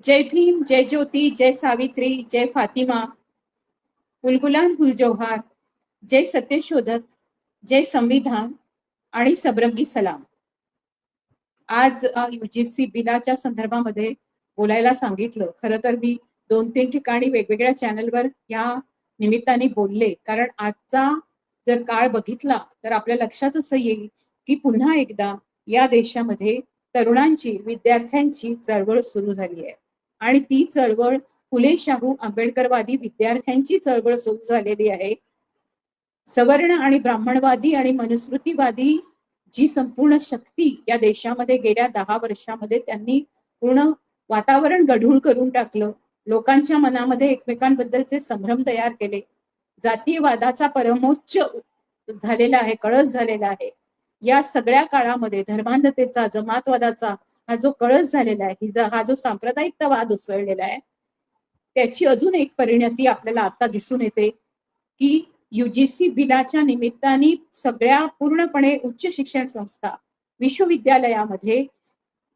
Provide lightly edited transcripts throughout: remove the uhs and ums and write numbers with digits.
जय भीम, जय ज्योती, जय सावित्री, जय फातिमा, गुलगुलान हुलजोहार, जय सत्यशोधक, जय संविधान आणि सबरंगी सलाम. आज यूजीसी बिलाच्या संदर्भामध्ये बोलायला सांगितलं. खरं तर मी 2-3 ठिकाणी वेगवेगळ्या चॅनलवर या निमित्ताने बोलले. कारण आजचा जर काळ बघितला तर आपल्या लक्षात असं येईल की पुन्हा एकदा या देशामध्ये तरुणांची, विद्यार्थ्यांची चळवळ सुरू झाली आहे. आणि ती चळवळ फुले शाहू आंबेडकरवादी विद्यार्थ्यांची चळवळ सुरू झालेली आहे. सवर्ण आणि ब्राह्मणवादी आणि मनुस्मृतीवादी जी संपूर्ण शक्ती या देशामध्ये गेल्या 10 वर्षामध्ये त्यांनी पूर्ण वातावरण गढूळ करून टाकलं. लोकांच्या मनामध्ये एकमेकांबद्दलचे संभ्रम तयार केले. जातीयवादाचा परमोच्च झालेला आहे, कळस झालेला आहे. या सगळ्या काळामध्ये धर्मांधतेचा, जमातवादाचा हा जो कळस झालेला आहे, हा जो सांप्रदायिकतावाद उसळलेला आहे, त्याची अजून एक परिणती आपल्याला आता दिसून येते की यूजीसी बिलाच्या निमित्ताने सगळ्या पूर्णपणे उच्च शिक्षण संस्था, विश्वविद्यालयामध्ये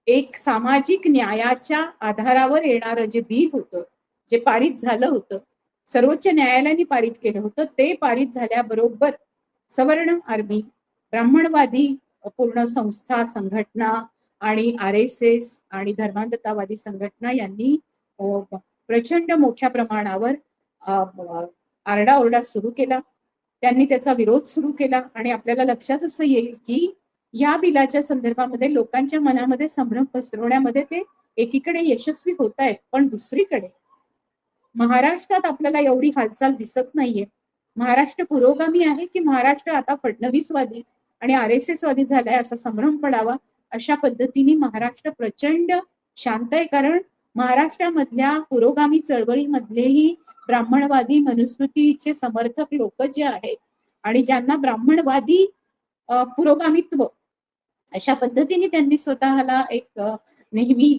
एक सामाजिक न्यायाच्या आधारावर येणारं जे बिल होतं, जे पारित झालं होतं, सर्वोच्च न्यायालयाने पारित केलं होतं, ते पारित झाल्याबरोबर सवर्ण आर्मी, ब्राह्मणवादी पूर्ण संस्था, संघटना आणि RSS आणि धर्मांधतावादी संघटना यांनी प्रचंड मोठ्या प्रमाणावर आरडाओरडा सुरू केला. त्यांनी त्याचा विरोध सुरू केला आणि आपल्याला लक्षात असं येईल की या बिलाच्या संदर्भामध्ये लोकांच्या मनामध्ये संभ्रम पसरवण्यामध्ये ते एकीकडे यशस्वी होत आहेत, पण दुसरीकडे महाराष्ट्रात आपल्याला एवढी हालचाल दिसत नाहीये. महाराष्ट्र पुरोगामी आहे की महाराष्ट्र आता फडणवीसवादी आणि RSS वादी झालाय असा संभ्रम पडावा अशा पद्धतीने महाराष्ट्र प्रचंड शांत आहे. कारण महाराष्ट्रामधल्या पुरोगामी चळवळीमधलेही ब्राह्मणवादी मनुस्मृतीचे समर्थक लोक जे आहेत आणि ज्यांना ब्राह्मणवादी पुरोगामित्व अशा पद्धतीने त्यांनी स्वतःला एक नेहमी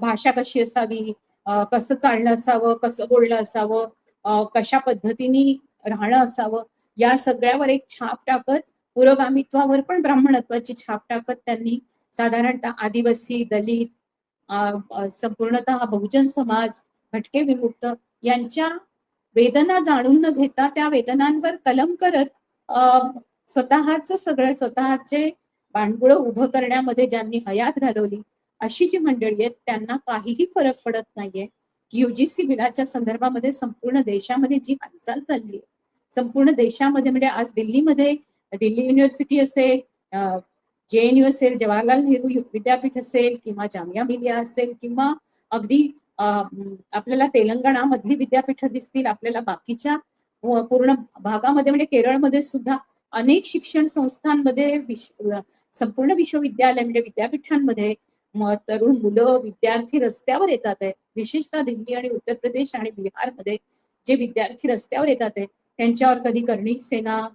भाषा कशी असावी, कसं चालणं असावं, कसं बोलणं असावं, कशा पद्धतीने राहणं असावं, या सगळ्यावर एक छाप टाकत, पुरोगामित्वावर पण ब्राह्मणत्वाची छाप टाकत त्यांनी साधारणतः आदिवासी, दलित, संपूर्णतः बहुजन समाज, भटके विमुक्त यांच्या वेदना जाणून न घेता त्या वेदनांवर कलम करत स्वतःच सगळं स्वतःचे पाणबुडं उभं करण्यामध्ये ज्यांनी हयात घालवली अशी जी मंडळी आहेत त्यांना काहीही फरक पडत नाहीये की यूजीसी बिलाच्या संदर्भामध्ये संपूर्ण देशामध्ये जी हालचाल चालली आहे, संपूर्ण देशामध्ये म्हणजे आज दिल्लीमध्ये दिल्ली युनिव्हर्सिटी असेल, JNU असेल, जवाहरलाल नेहरू विद्यापीठ असेल किंवा जामिया मिलिया असेल किंवा अगदी आपल्याला तेलंगणामधली विद्यापीठ दिसतील, आपल्याला बाकीच्या पूर्ण भागामध्ये म्हणजे केरळमध्ये सुद्धा अनेक शिक्षण संस्थांमध्ये संपूर्ण विश्वविद्यालय म्हणजे विद्यापीठांमध्ये तरुण मुलं, विद्यार्थी रस्त्यावर येतात आहेत. विशेषतः दिल्ली आणि उत्तर प्रदेश आणि बिहारमध्ये जे विद्यार्थी रस्त्यावर येतात आहेत त्यांच्यावर कधी करणी सेना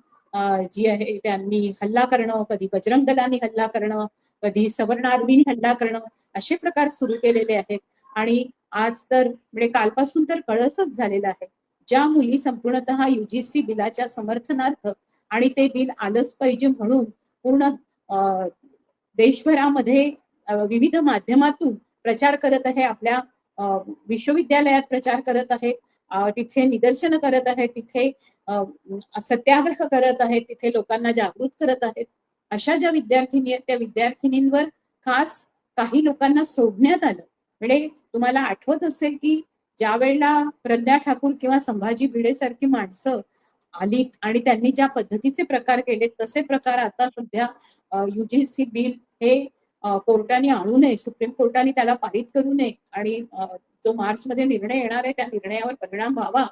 जी आहे त्यांनी हल्ला करणं, कधी बजरंग दलांनी हल्ला करणं, कधी सवर्ण आर्मीने हल्ला करणं, असे प्रकार सुरू केलेले आहेत. आणि आज तर म्हणजे कालपासून तर कळसच झालेला आहे. ज्या मुली संपूर्णतः यूजीसी बिलाच्या समर्थनार्थ आणि ते बिल आलंच पाहिजे म्हणून पूर्ण देशभरामध्ये विविध माध्यमातून प्रचार करत आहे, आपल्या विश्वविद्यालयात प्रचार करत आहे, तिथे निदर्शनं करत आहेत, तिथे सत्याग्रह करत आहेत, तिथे लोकांना जागृत करत आहेत, अशा ज्या विद्यार्थिनी आहेत त्या विद्यार्थिनींवर खास काही लोकांना सोडण्यात आलं. म्हणजे तुम्हाला आठवत असेल की ज्या वेळेला प्रज्ञा ठाकूर किंवा संभाजी भिडे सारखी माणसं आलीत आणि त्यांनी ज्या पद्धतीचे प्रकार केले तसे प्रकार आता सध्या यूजीसी बिल हे कोर्टाने आणू नये, सुप्रीम कोर्टाने त्याला पारित करू नये आणि जो मार्च मध्ये निर्णय येणार आहे त्या निर्णयावर परिणाम व्हावा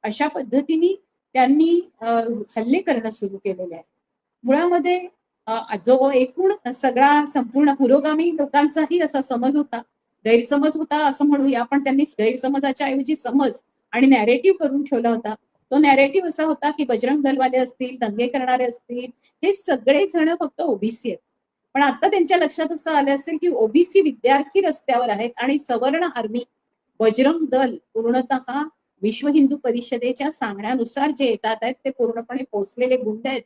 अशा पद्धतीने त्यांनी हल्ले करणं सुरू केलेले आहे. मुळामध्ये जो एकूण सगळा संपूर्ण पुरोगामी लोकांचाही असा समज होता, गैरसमज होता असं म्हणूया, पण त्यांनी गैरसमजाच्या ऐवजी समज आणि नॅरेटिव्ह करून ठेवला होता. तो नॅरेटिव्ह असा होता की बजरंग दलवाले असतील, दंगे करणारे असतील, हे सगळे जण फक्त ओबीसी आहेत. पण आता त्यांच्या लक्षात असं आलं असेल की ओबीसी विद्यार्थी रस्त्यावर आहेत आणि सवर्ण आर्मी, बजरंग दल पूर्णतः विश्व हिंदू परिषदेच्या सांगण्यानुसार जे येतात आहेत ते पूर्णपणे पोचलेले गुंड आहेत.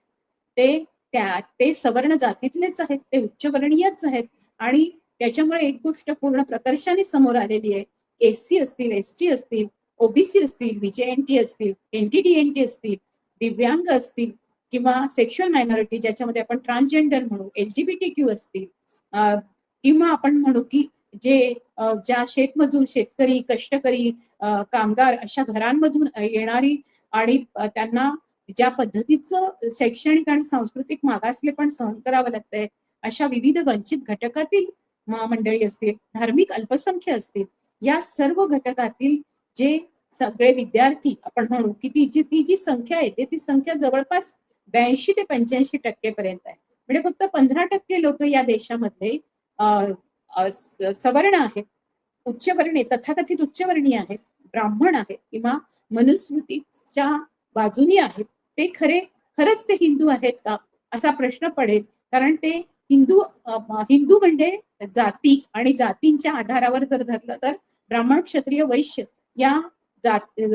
ते सवर्ण जातीतलेच आहेत, ते उच्चवर्णीयच आहेत. आणि त्याच्यामुळे एक गोष्ट पूर्ण प्रकर्षाने समोर आलेली आहे SC असतील, ST असतील, OBC असतील, VJNT असतील, NTDNT असतील, दिव्यांग असतील किंवा सेक्शुअल मायनॉरिटी ज्याच्यामध्ये आपण ट्रान्सजेंडर म्हणू, LGBTQ असतील, किंवा आपण म्हणू की जे ज्या शेतमजूर, शेतकरी, कष्टकरी, कामगार अशा घरांमधून येणारी आणि त्यांना ज्या पद्धतीचं शैक्षणिक आणि सांस्कृतिक मागासले पण सहन करावं लागतंय अशा विविध वंचित घटकातील मंडळी असतील, धार्मिक अल्पसंख्य असतील, या सर्व घटकातील जे सगळे विद्यार्थी आपण म्हणू की ती जी संख्या येते ती संख्या जवळपास 82 ते 85% पर्यंत आहे. म्हणजे फक्त 15% लोक या देशामध्ये सवर्ण आहेत, उच्चवर्णीय, तथाकथित उच्चवर्णीय आहेत, ब्राह्मण आहेत किंवा मनुस्मृतीच्या बाजूनी आहेत. ते खरंच ते हिंदू आहेत का असा प्रश्न पडेल. कारण ते हिंदू म्हणजे जाती आणि जातींच्या आधारावर जर धरलं तर ब्राह्मण, क्षत्रिय, वैश्य या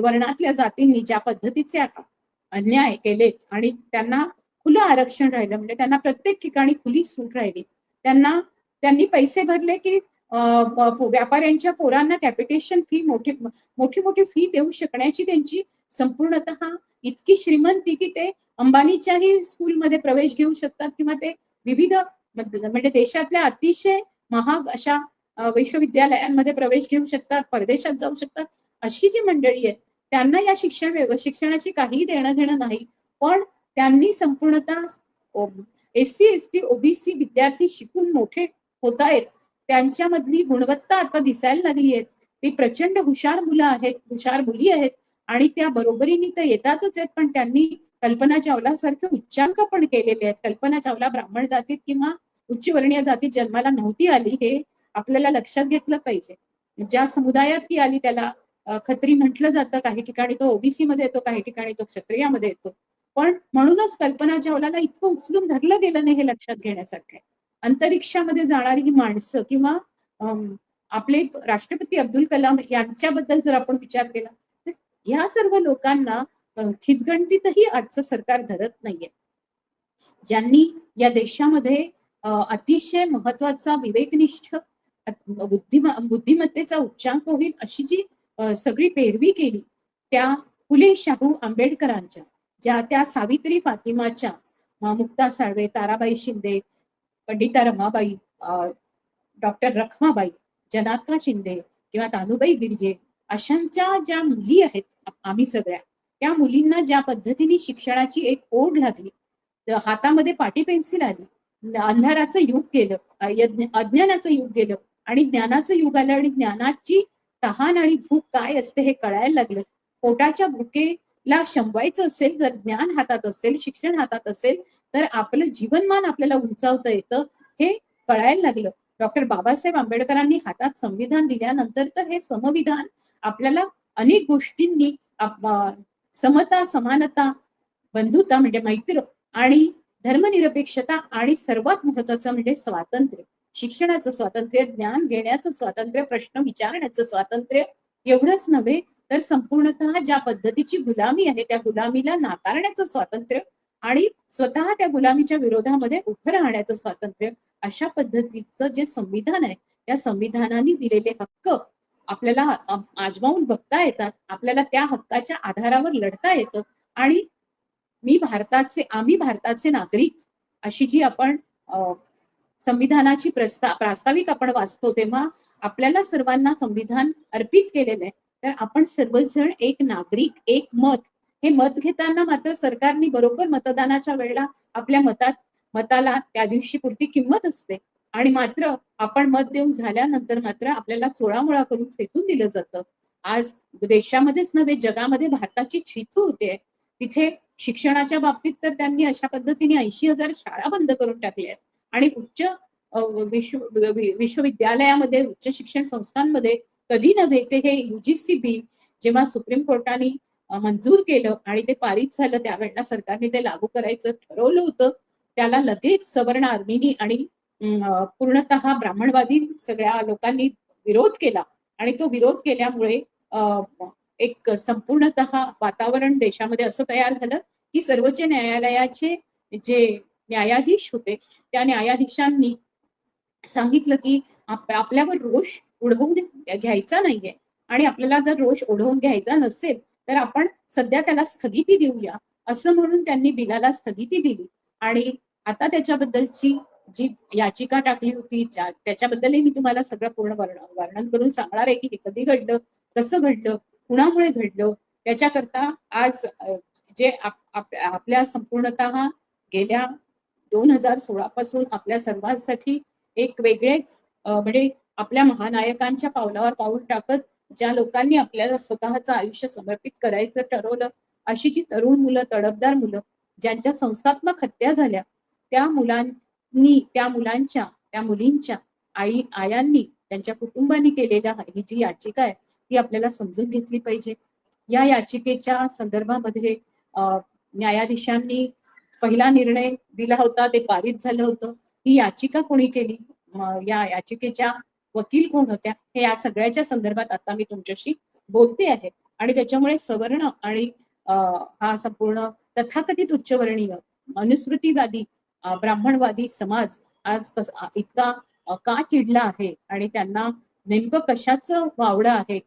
वर्णातल्या जातींनी ज्या पद्धतीचे अन्याय केलेत आणि त्यांना खुलं आरक्षण राहिलं, म्हणजे त्यांना प्रत्येक ठिकाणी खुली सूट राहिली, त्यांनी पैसे भरले की व्यापाऱ्यांच्या पोरांना कॅपिटेशन फी, मोठी फी देऊ शकण्याची त्यांची संपूर्णतः इतकी श्रीमंती की ते अंबानीच्याही स्कूलमध्ये प्रवेश घेऊ शकतात किंवा ते विविध म्हणजे देशातल्या अतिशय महाग अशा विश्वविद्यालयांमध्ये प्रवेश घेऊ शकतात, परदेशात जाऊ शकतात. अशी जी मंडळी आहेत त्यांना या शिक्षणाशी काही देणं घेणं नाही, पण त्यांनी संपूर्णतः SC, ST, OBC विद्यार्थी शिकून मोठे होत आहेत, त्यांच्यामधली गुणवत्ता आता दिसायला लागली आहे. ती प्रचंड हुशार मुलं आहेत, हुशार मुली आहेत आणि त्या बरोबरीने तर येतातच आहेत, पण त्यांनी कल्पना चावला सारखे उच्चांक पण केलेले आहेत. कल्पना चावला ब्राह्मण जातीत किंवा उच्चवर्णीय जातीत जन्माला नव्हती आली, हे आपल्याला लक्षात घेतलं पाहिजे. ज्या समुदायात ती आली त्याला खत्री म्हटलं जातं, काही ठिकाणी तो OBC मध्ये येतो, काही ठिकाणी तो क्षत्रियामध्ये येतो. पण म्हणूनच कल्पना चावलाला इतकं उचलून धरलं गेलं नाही हे लक्षात घेण्यासारखं आहे. अंतरिक्षामध्ये जाणारी ही माणसं किंवा आपले राष्ट्रपती अब्दुल कलाम यांच्याबद्दल जर आपण विचार केला तर ह्या सर्व लोकांना खिचगणतीतही आजचं सरकार धरत नाहीये, ज्यांनी या देशामध्ये अतिशय महत्वाचा विवेकनिष्ठ बुद्धिमत्तेचा उच्चांक होईल अशी जी सगळी पेरवी केली त्या फुले शाहू आंबेडकरांच्या, ज्या त्या सावित्री फातिमाच्या, मुक्ता साळवे, ताराबाई शिंदे, पंडिता रमाबाई, डॉक्टर रखमाबाई, जनाका शिंदे किंवा तानुबाई बिर्जे अशांच्या ज्या मुली आहेत आम्ही सगळ्या, त्या मुलींना ज्या पद्धतीने शिक्षणाची एक ओढ लागली, हातामध्ये पाटी पेन्सिल आली, अंधाराचं युग गेलं, अज्ञानाचं युग गेलं आणि ज्ञानाचं युग आलं आणि ज्ञानाची तहान आणि भूक काय असते हे कळायला लागलं. पोटाच्या भुकेला शमवायचं असेल, जर ज्ञान हातात असेल, शिक्षण हातात असेल तर आपलं जीवनमान आपल्याला उंचावता येतं हे कळायला लागलं. डॉक्टर बाबासाहेब आंबेडकरांनी हातात संविधान दिल्यानंतर तर हे संविधान आपल्याला अनेक गोष्टींनी समता, समानता, बंधुता म्हणजे मैत्री आणि धर्मनिरपेक्षता आणि सर्वात महत्वाचं म्हणजे स्वातंत्र्य, शिक्षणाचं स्वातंत्र्य, ज्ञान घेण्याचं स्वातंत्र्य, प्रश्न विचारण्याचं स्वातंत्र्य, एवढंच नव्हे तर संपूर्णतः ज्या पद्धतीची गुलामी आहे त्या गुलामीला नाकारण्याचं स्वातंत्र्य आणि स्वतः त्या गुलामीच्या विरोधामध्ये उभं राहण्याचं स्वातंत्र्य, अशा पद्धतीचं जे संविधान आहे त्या संविधानाने दिलेले हक्क आपल्याला आजमावून बघता येतात, आपल्याला त्या हक्काच्या आधारावर लढता येतं आणि आम्ही भारताचे नागरिक अशी जी आपण संविधानाची प्रास्ताविक आपण वाचतो तेव्हा आपल्याला सर्वांना संविधान अर्पित केलेलं आहे. तर आपण सर्वजण एक नागरिक, एक मत, हे मत घेताना मात्र सरकारने बरोबर मतदानाच्या वेळेला आपल्या मताला त्या दिवशी पुरती किंमत असते आणि मात्र आपण मत देऊन झाल्यानंतर मात्र आपल्याला चोळामोळा करून फेकून दिलं जातं. आज देशामध्येच नव्हे जगामध्ये भारताची चीथू होते. तिथे शिक्षणाच्या बाबतीत तर त्यांनी अशा पद्धतीने 80,000 शाळा बंद करून टाकल्या आहेत आणि उच्च विश्वविद्यालयामध्ये, उच्च शिक्षण संस्थांमध्ये कधी नव्हे ते हे UGC बिल जेव्हा सुप्रीम कोर्टाने मंजूर केलं आणि ते पारित झालं त्यावेळेला सरकारने ते लागू करायचं ठरवलं होतं, त्याला लगेच सवर्ण आर्मीनी आणि पूर्णतः ब्राह्मणवादी सगळ्या लोकांनी विरोध केला आणि तो विरोध केल्यामुळे एक संपूर्णतः वातावरण देशामध्ये असं तयार झालं की सर्वोच्च न्यायालयाचे जे न्यायाधीश होते त्या न्यायाधीशांनी सांगितलं की आपल्यावर रोष उडवून घ्यायचा नाहीये, आणि आपल्याला जर रोष ओढवून घ्यायचा नसेल तर आपण सध्या त्याला स्थगिती देऊया, असं म्हणून त्यांनी बिलाला स्थगिती दिली. आणि आता त्याच्याबद्दलची जी याचिका टाकली होती, त्याच्याबद्दलही मी तुम्हाला सगळं पूर्ण वर्णन करून सांगणार आहे की हे कधी घडलं, कसं घडलं, कुणामुळे घडलं. त्याच्याकरता आज जे आपल्या संपूर्णतः गेल्या 2016 पासून आपल्या सर्वांसाठी एक वेगळेच म्हणजे आपल्या महानायकांच्या पावलावर पाऊल टाकत ज्या लोकांनी आपल्याला स्वतःचं आयुष्य समर्पित करायचं ठरवलं, अशी जी तरुण मुलं, तडफदार मुलं, ज्यांच्या संस्थात्मक हत्या झाल्या, त्या मुलांनी, त्या मुलींच्या आयांनी, त्यांच्या कुटुंबांनी केलेल्या ही जी याचिका आहे ती आपल्याला समजून घेतली पाहिजे. या याचिकेच्या संदर्भामध्ये न्यायाधीशांनी पहिला निर्णय दिला होता, ते पारित झालं होतं. ही याचिका कोणी केली, या याचिकेच्या वकील कोण होत्या, हे या सगळ्याच्या संदर्भात आता मी तुमच्याशी बोलते आहे. आणि त्याच्यामुळे सवर्ण आणि हा संपूर्ण तथाकथित उच्चवर्णीय अनुस्मृतीवादी ब्राह्मणवादी समाज आज इतका का चिडला आहे आणि त्यांना नेमकं कशाचं वावडं आहे.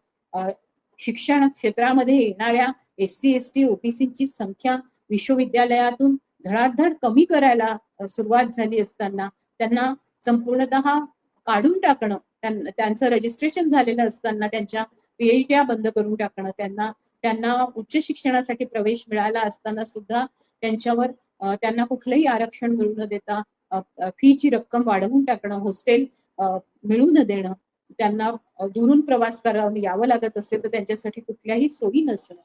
शिक्षण क्षेत्रामध्ये येणाऱ्या SC ST OBCची संख्या विश्वविद्यालयातून धडाधड कमी करायला सुरुवात झाली असताना त्यांना संपूर्णतः काढून टाकणं, त्यांचं रजिस्ट्रेशन झालेलं असताना त्यांच्या PhD बंद करून टाकणं, त्यांना उच्च शिक्षणासाठी प्रवेश मिळाला असताना सुद्धा त्यांच्यावर त्यांना कुठलंही आरक्षण मिळू न देता फीची रक्कम वाढवून टाकणं, हॉस्टेल मिळू न देणं, त्यांना दुरून प्रवास करावं यावं लागत असेल तर त्यांच्यासाठी कुठल्याही सोयी नसणं,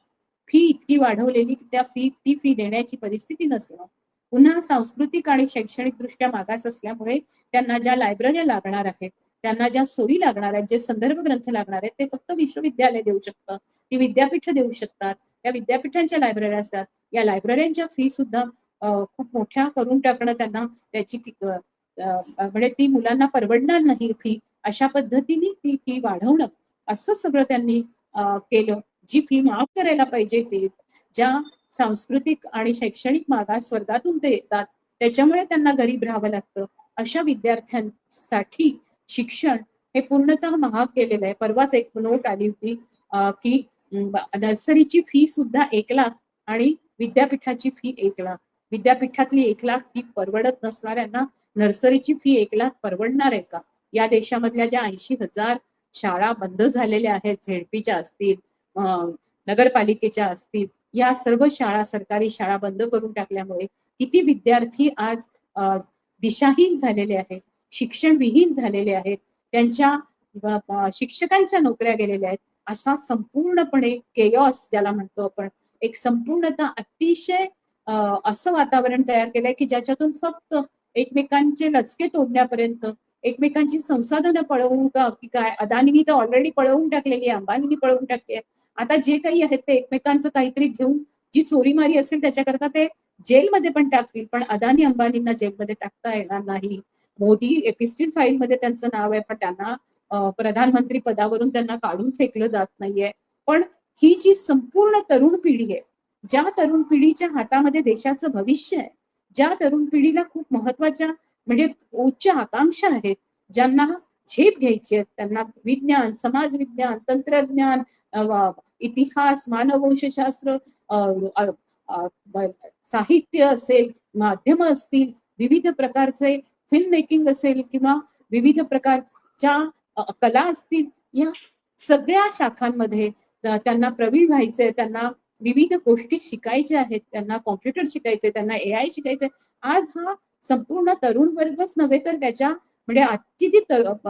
फी इतकी वाढवलेली की ती फी देण्याची परिस्थिती नसणं, पुन्हा सांस्कृतिक आणि शैक्षणिक दृष्ट्या मागास असल्यामुळे त्यांना ज्या लायब्रऱ्या लागणार आहेत, त्यांना ज्या सोयी लागणार आहेत, जे संदर्भ ग्रंथ लागणार आहेत, ते फक्त विश्वविद्यालय देऊ शकतं, ती विद्यापीठ देऊ शकतात. त्या विद्यापीठांच्या लायब्रऱ्या असतात, या लायब्रऱ्यांच्या फी सुद्धा खूप मोठ्या करून टाकणं, त्यांना त्याची म्हणजे ती मुलांना परवडणार नाही फी, अशा पद्धतीने ती फी वाढवणं, असं सगळं त्यांनी केलं. जी फी माफ करायला पाहिजे ते ज्या सांस्कृतिक आणि शैक्षणिक मागास वर्गातून ते येतात, त्याच्यामुळे त्यांना गरीब राहावं लागतं, अशा विद्यार्थ्यांसाठी शिक्षण हे पूर्णतः महाग केलेलं आहे. परवाच एक नोट आली होती की नर्सरीची फी सुद्धा 1,00,000 आणि विद्यापीठाची फी 1,00,000. विद्यापीठातली 1,00,000 फी परवडत नसणाऱ्यांना नर्सरीची फी 1,00,000 परवडणार आहे का? या देशामधल्या ज्या 80,000 शाळा बंद झालेल्या आहेत, झेडपीच्या असतील, नगरपालिकेच्या असतील, या सर्व शाळा, सरकारी शाळा बंद करून टाकल्यामुळे किती विद्यार्थी आज दिशाहीन झालेले आहेत, शिक्षणविहीन झालेले आहेत, त्यांच्या शिक्षकांच्या नोकऱ्या गेलेल्या आहेत. असा संपूर्णपणे केयॉस ज्याला म्हणतो आपण, एक संपूर्णतः अतिशय असं वातावरण तयार केलंय की ज्याच्यातून फक्त एकमेकांचे लचके तोडण्यापर्यंत, एकमेकांची संसाधनं पळवून की काय, अदानीनी तर ऑलरेडी पळवून टाकलेली आहे, अंबानीनी पळवून टाकली आहे, आता जे काही आहेत ते एकमेकांचं काहीतरी घेऊन जी चोरीमारी असेल त्याच्याकरता ते जेलमध्ये पण टाकतील, पण अदानी अंबानींना जेलमध्ये टाकता येणार नाही. मोदी एपिस्टिल फाईल मध्ये त्यांचं नाव आहे, पण त्यांना प्रधानमंत्री पदावरून त्यांना काढून फेकलं जात नाहीये. पण ही जी संपूर्ण तरुण पिढी आहे, ज्या तरुण पिढीच्या हातामध्ये देशाचं भविष्य आहे, ज्या तरुण पिढीला खूप महत्वाच्या म्हणजे उच्च आकांक्षा आहेत, ज्यांना झेप घ्यायची आहेत, त्यांना विज्ञान, समाज विज्ञान, तंत्रज्ञान, इतिहास, मानववंशशास्त्र, साहित्य असेल, माध्यम असतील, विविध प्रकारचे फिल्म मेकिंग असेल किंवा विविध प्रकारच्या कला असतील, या सगळ्या शाखांमध्ये त्यांना प्रवीण व्हायचंय, त्यांना विविध गोष्टी शिकायच्या आहेत, त्यांना कॉम्प्युटर शिकायचे, त्यांना AI शिकायचंय. आज हा संपूर्ण तरुण वर्गच नव्हे तर त्याच्या म्हणजे आजची जी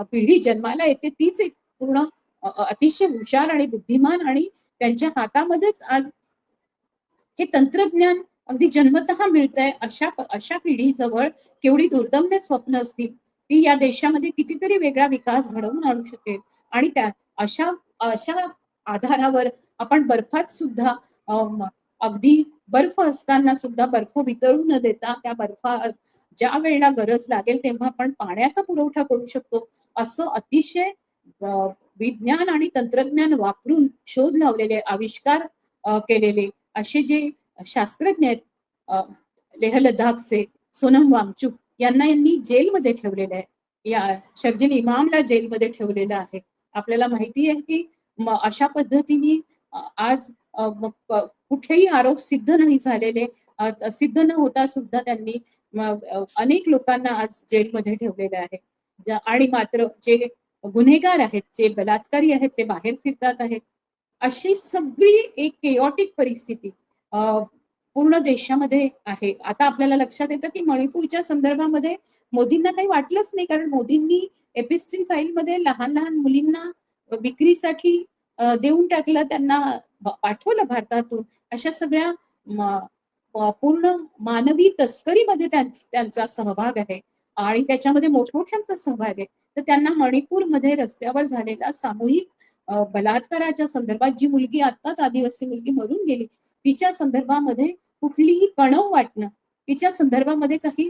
पिढी जन्माला येते तीच एक पूर्ण अतिशय हुशार आणि बुद्धिमान आणि त्यांच्या हातामध्येच आज हे तंत्रज्ञान अगदी जन्मतः मिळतंय. अशा पिढीजवळ केवढी दुर्दम्य स्वप्न असतील, ती या देशामध्ये कितीतरी वेगळा विकास घडवून आणू शकेल. आणि त्या अशा अशा आधारावर आपण बर्फात सुद्धा अगदी बर्फ असताना सुद्धा बर्फ वितळू न देता त्या बर्फा ज्या वेळेला गरज लागेल तेव्हा आपण पाण्याचा पुरवठा करू शकतो, असं अतिशय विज्ञान आणि तंत्रज्ञान वापरून शोध लावलेले, आविष्कार केलेले असे जे शास्त्रज्ञ आहेत, लेह लडाखचे सोनम वांगचुक यांनी जेलमध्ये ठेवलेलं आहे. या शर्जील इमामला जेलमध्ये ठेवलेलं आहे. आपल्याला माहिती आहे की अशा पद्धतीने आज कुठेही आरोप सिद्ध नाही झालेले, सिद्ध न होता सुद्धा त्यांनी अनेक लोकांना आज जेलमध्ये ठेवलेले आहे. आणि मात्र जे गुन्हेगार आहेत, जे बलात्कारी आहेत, ते बाहेर फिरतात आहेत. अशी सगळी एक केओटिक परिस्थिती पूर्ण देशामध्ये आहे. आता आपल्याला लक्षात येतं की मणिपूरच्या संदर्भामध्ये मोदींना काही वाटलंच नाही, कारण मोदींनी एपिस्टिल फाईलमध्ये लहान लहान मुलींना विक्रीसाठी देऊन टाकलं, त्यांना पाठवलं भारतातून. अशा सगळ्या पूर्ण मानवी तस्करीमध्ये त्यांचा सहभाग आहे आणि त्याच्यामध्ये मोठमोठ्यांचा सहभाग आहे. तर त्यांना मणिपूरमध्ये रस्त्यावर झालेला सामूहिक बलात्काराच्या संदर्भात, जी मुलगी आत्ताच आदिवासी मुलगी मरून गेली, तिच्या संदर्भामध्ये कुठलीही कणव वाटणं, तिच्या संदर्भामध्ये काही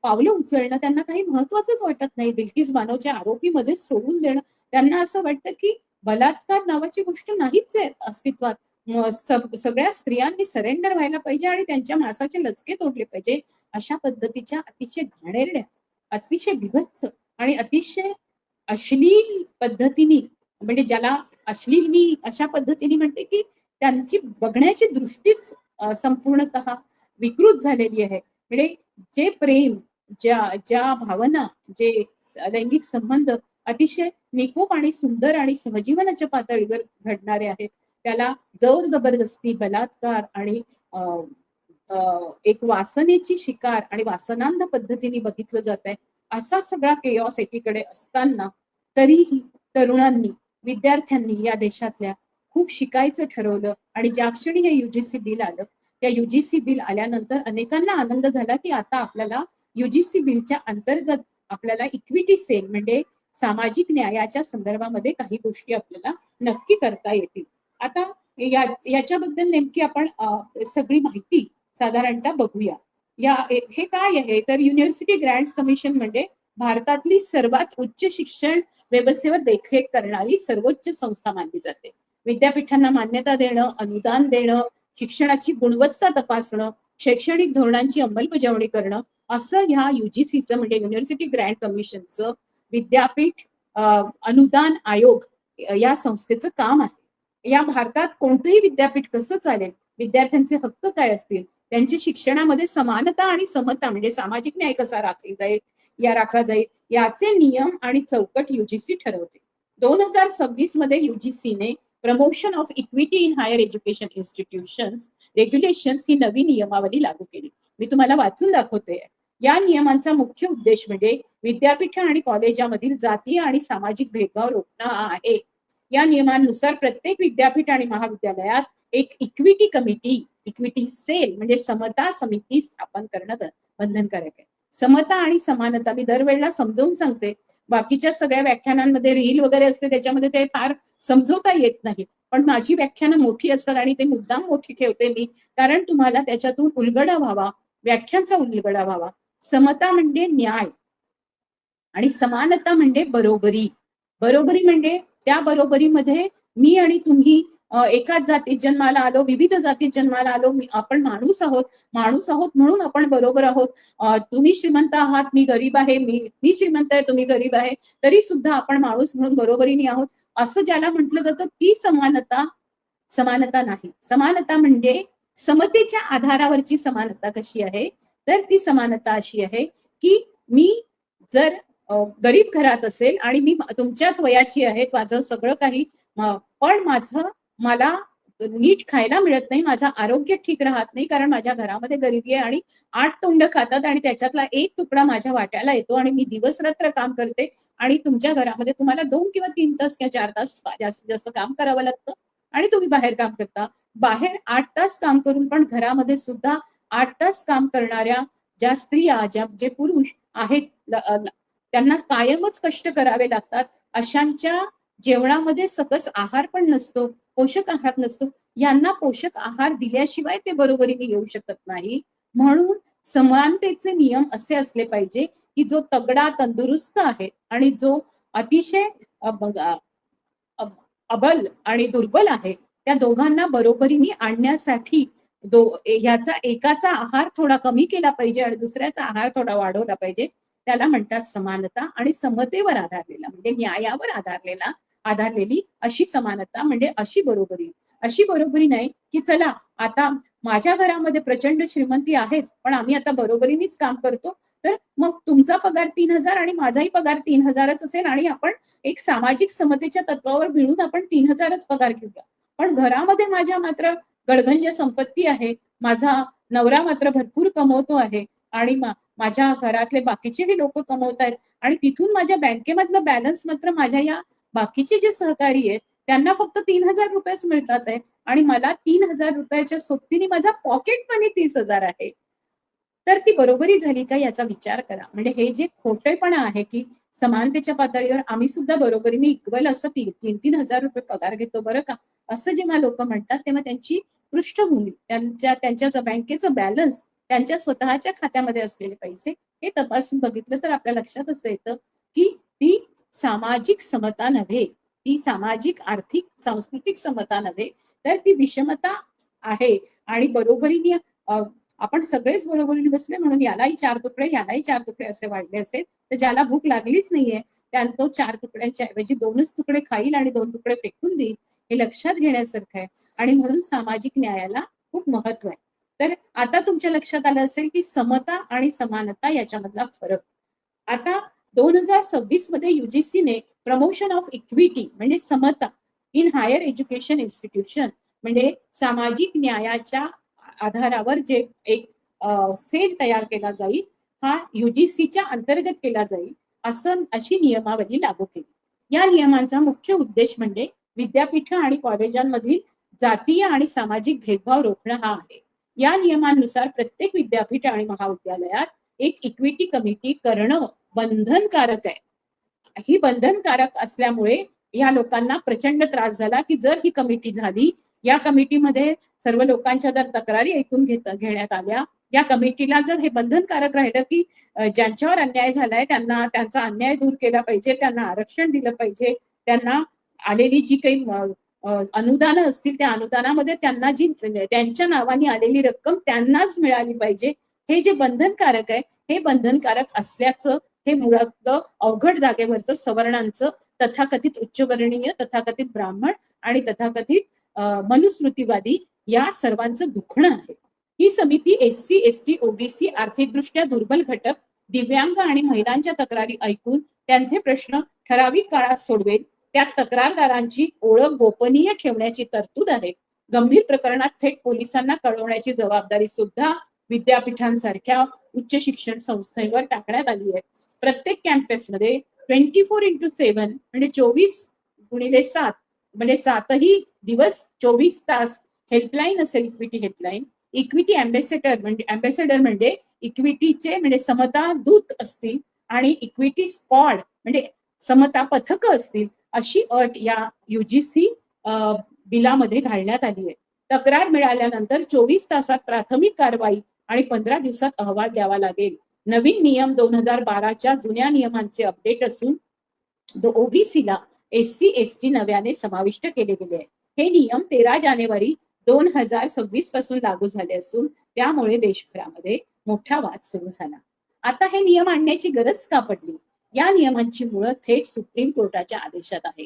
पावलं उचलणं त्यांना काही महत्वाचंच वाटत नाही. बिल्किस बानोच्या आरोपीमध्ये सोडून देणं, त्यांना असं वाटतं की बलात्कार नावाची गोष्ट नाहीच आहे अस्तित्वात. सगळ्या स्त्रियांनी सरेंडर व्हायला पाहिजे आणि त्यांच्या मांसाचे लचके तोडले पाहिजे. अशा पद्धतीच्या अतिशय घाणेरड्या, अतिशय बिभत्स आणि अतिशय अश्लील पद्धतीने, म्हणजे ज्याला अश्लील मी अशा पद्धतीने म्हणते की त्यांची बघण्याची दृष्टीच संपूर्णतः विकृत झालेली आहे. म्हणजे जे प्रेम, ज्या भावना, जे लैंगिक संबंध अतिशय निकोप आणि सुंदर आणि सहजीवनाच्या पातळीवर घडणारे आहेत, त्याला जोर जबरदस्ती, बलात्कार आणि एक वासनेची शिकार आणि वासनांध पद्धतीने बघितलं जात आहे. असा सगळा केओस एकीकडे असताना तरीही तरुणांनी, विद्यार्थ्यांनी या देशातल्या खूप शिकायचं ठरवलं आणि ज्या क्षणी हे युजीसी बिल आलं, त्या युजीसी बिल आल्यानंतर अनेकांना आनंद झाला की आता आपल्याला युजीसी बिलच्या अंतर्गत आपल्याला इक्विटी सेल, म्हणजे सामाजिक न्यायाच्या संदर्भामध्ये काही गोष्टी आपल्याला नक्की करता येतील. आता याच्याबद्दल नेमकी आपण सगळी माहिती साधारणतः बघूया. हे काय आहे तर युनिव्हर्सिटी ग्रँट्स कमिशन म्हणजे भारतातली सर्वात उच्च शिक्षण व्यवस्थेवर देखरेख करणारी सर्वोच्च संस्था मानली जाते. विद्यापीठांना मान्यता देणं, अनुदान देणं, शिक्षणाची गुणवत्ता तपासणं, शैक्षणिक धोरणांची अंमलबजावणी करणं, असं ह्या युजीसीचं म्हणजे युनिव्हर्सिटी ग्रँट कमिशनचं, विद्यापीठ अनुदान आयोग या संस्थेचं काम आहे. या भारतात कोणतंही विद्यापीठ कसं चालेल, विद्यार्थ्यांचे हक्क काय असतील, त्यांच्या शिक्षणामध्ये समानता आणि समता म्हणजे सामाजिक न्याय कसा राखला जाईल याचे नियम आणि चौकट युजीसी ठरवते. 2026 मध्ये युजीसीने promotion of equity in higher education institutions regulations ही नवी नियमावली लागू केली. मी तुम्हाला वाचून दाखवते. या नियमांचा मुख्य उद्देश म्हणजे विद्यापीठ आणि कॉलेजामधील जातीय आणि सामाजिक भेदभाव रोखणं आहे. या नियमांनुसार प्रत्येक विद्यापीठ आणि महाविद्यालयात एक इक्विटी कमिटी, इक्विटी सेल म्हणजे समता समिती स्थापन करणं बंधनकारक आहे. समता आणि समानता मी दरवेळेला समजावून सांगते. बाकीच्या सगळ्या व्याख्यानांमध्ये रील वगैरे असते, त्याच्यामध्ये ते फार समजवता येत नाही, पण माझी व्याख्यानं मोठी असतात आणि ते मुद्दाम मोठी ठेवते मी, कारण तुम्हाला त्याच्यातून उलगडा व्हावा, व्याख्यांचा उलगडा व्हावा. समता म्हणजे न्याय आणि समानता म्हणजे बरोबरी. बरोबरी म्हणजे त्या बरोबरीमध्ये मी आणि तुम्ही एकाच जातीत जन्माला आलो, विविध जातीत जन्माला आलो, आपण माणूस आहोत म्हणून आपण बरोबर आहोत. तुम्ही श्रीमंत आहात, मी गरीब आहे, मी श्रीमंत आहे, तुम्ही गरीब आहे, तरी सुद्धा आपण माणूस म्हणून बरोबरीने आहोत, असं ज्याला म्हटलं जातं ती समानता नाही. समानता म्हणजे समतेच्या आधारावरची समानता कशी आहे तर ती समानता अशी आहे की मी जर गरीब घरात असेल आणि मी तुमच्याच वयाची आहे, माझं सगळं काही, पण मला नीट खायला मिळत नाही, माझं आरोग्य ठीक राहत नाही, कारण माझ्या घरामध्ये गरिबी आहे आणि 8 तोंड खातात आणि त्याच्यातला एक तुकडा माझ्या वाट्याला येतो आणि मी दिवस रात्र काम करते आणि तुमच्या घरामध्ये तुम्हाला 2 किंवा 3 तास किंवा 4 तास जास्तीत जास्त काम करावं लागतं आणि तुम्ही बाहेर काम करता. बाहेर 8 तास काम करून पण घरामध्ये सुद्धा 8 तास काम करणाऱ्या ज्या स्त्रिया, जे पुरुष आहेत, त्यांना कायमच कष्ट करावे लागतात. अशांच्या जेवणामध्ये सकस आहार पण नसतो, पोषक आहार नसतो. यांना पोषक आहार दिल्याशिवाय ते बरोबरीने येऊ शकत नाही. म्हणून समानतेचे नियम असे असले पाहिजे की जो तगडा तंदुरुस्त आहे आणि जो अतिशय अबल आणि दुर्बल आहे, त्या दोघांना बरोबरीने आणण्यासाठी ह्याचा एकाचा आहार थोडा कमी केला पाहिजे आणि दुसऱ्याचा आहार थोडा वाढवला पाहिजे. त्याला म्हणतात समानता आणि समतेवर आधारलेला म्हणजे न्यायावर आधारलेला आधारलेली अशी समानता, म्हणजे अशी बरोबरी. अशी बरोबरी नाही की चला आता माझ्या घरामध्ये प्रचंड श्रीमंती आहेच, पण आम्ही आता बरोबरीनेच काम करतो, तर मग तुमचा पगार 3,000 आणि माझाही पगार 3,000च असेल आणि आपण एक सामाजिक समतेच्या तत्वावर मिळून आपण 3,000च पगार घेऊया. पण घरामध्ये माझ्या मात्र गडगंज संपत्ती आहे, माझा नवरा मात्र भरपूर कमवतो आहे आणि माझ्या घरातले बाकीचेही लोक कमवत आहेत आणि तिथून माझ्या बँकेमधलं बॅलन्स मात्र माझ्या या बाकीचे जे सहकारी आहेत त्यांना फक्त 3,000 रुपयेच मिळतात आहे आणि मला 3,000 रुपयाच्या सोबतीने माझा पॉकेट मनी 30,000 आहे. तर ती बरोबरी झाली का याचा विचार करा. म्हणजे हे जे खोटेपणा आहे की समानतेच्या पातळीवर आम्ही सुद्धा बरोबरीने इक्वल असं 3,000 रुपये पगार घेतो बरं का, असं जेव्हा लोक म्हणतात तेव्हा त्यांची पृष्ठभूमी, त्यांच्या बँकेचं बॅलन्स, त्यांच्या स्वतःच्या खात्यामध्ये असलेले पैसे हे तपासून बघितलं तर आपल्या लक्षात असं येतं की ती सामाजिक समता नव्हे, ती सामाजिक आर्थिक सांस्कृतिक समता नव्हे, तर ती विषमता आहे. आणि बरोबरीने आपण सगळेच बरोबरीने बसले म्हणून यालाही 4 तुकडे यालाही 4 तुकडे असे वाढले असेल, तर ज्याला भूक लागलीच नाहीये त्यानं तो 4 तुकड्यांच्या ऐवजी 2च तुकडे खाईल आणि 2 तुकडे फेकून देईल, हे लक्षात घेण्यासारखं आहे. आणि म्हणून सामाजिक न्यायाला खूप महत्व आहे. तर आता तुमच्या लक्षात आलं असेल की समता आणि समानता याच्यामधला फरक. आता 2026 मध्ये युजीसीने प्रमोशन ऑफ इक्विटी म्हणजे समता इन हायर एज्युकेशन इन्स्टिट्यूशन म्हणजे सामाजिक न्यायाच्या आधारावर जे एक सेल तयार केला जाईल, हा युजीसीच्या अंतर्गत केला जाईल असं अशी नियमावली लागू केली. या नियमांचा मुख्य उद्देश म्हणजे विद्यापीठ आणि कॉलेजांमधील जातीय आणि सामाजिक भेदभाव रोखणं हा आहे. या नियमांनुसार प्रत्येक विद्यापीठ आणि महाविद्यालयात एक इक्विटी कमिटी करणं बंधनकारक आहे. ही बंधनकारक असल्यामुळे या लोकांना प्रचंड त्रास झाला की जर ही कमिटी झाली, या कमिटीमध्ये सर्व लोकांच्या जर तक्रारी ऐकून घेण्यात आल्या, या कमिटीला जर हे बंधनकारक राहिलं की ज्यांच्यावर अन्याय झालाय त्यांना त्यांचा अन्याय दूर केला पाहिजे, त्यांना आरक्षण दिलं पाहिजे, त्यांना आलेली जी काही अनुदानं असतील त्या अनुदानामध्ये त्यांना जी त्यांच्या नावाने आलेली रक्कम त्यांनाच मिळाली पाहिजे. हे जे बंधनकारक आहे हे बंधनकारक असल्याचं हे मुळातलं अवघड जागेवरचं सवर्णांचं तथाकथित उच्चवर्णीय, तथाकथित ब्राह्मण आणि तथाकथित मनुस्मृतीवादी या सर्वांचं दुखणं आहे. ही समिती एससी, एसटी, ओबीसी, आर्थिकदृष्ट्या दुर्बल घटक, दिव्यांग आणि महिलांच्या तक्रारी ऐकून त्यांचे प्रश्न ठराविक काळात सोडवेल. त्यात तक्रारदारांची ओळख गोपनीय ठेवण्याची तरतूद आहे. गंभीर प्रकरणात थेट पोलिसांना कळवण्याची जबाबदारी सुद्धा विद्यापीठांसारख्या उच्च शिक्षण संस्थेवर टाकण्यात आली आहे. प्रत्येक कॅम्पसमध्ये 24x7 म्हणजे 24x7 म्हणजे 7ही दिवस 24 तास हेल्पलाईन असेल, इक्विटी हेल्पलाईन. इक्विटी अँबॅसेडर म्हणजे इक्विटीचे म्हणजे समता दूत असतील आणि इक्विटी स्क्वॉड म्हणजे समता पथक असतील, अशी अट या युजीसी बिलामध्ये घालण्यात आली आहे. तक्रार मिळाल्यानंतर 24 तासात प्राथमिक कारवाई आणि 15 दिवसात अहवाल द्यावा लागेल. नवीन नियम 2012च्या जुन्या नियमांचे अपडेट असून ओबीसीला एससी, एसटी नव्याने समाविष्ट केले गेले आहे. हे नियम 13 जानेवारी 2026 पासून लागू झाले असून त्यामुळे देशभरामध्ये मोठा वाद सुरू झाला. आता हे नियम आणण्याची गरज का पडली? या नियमांची मुळं थेट सुप्रीम कोर्टाच्या आदेशात आहे.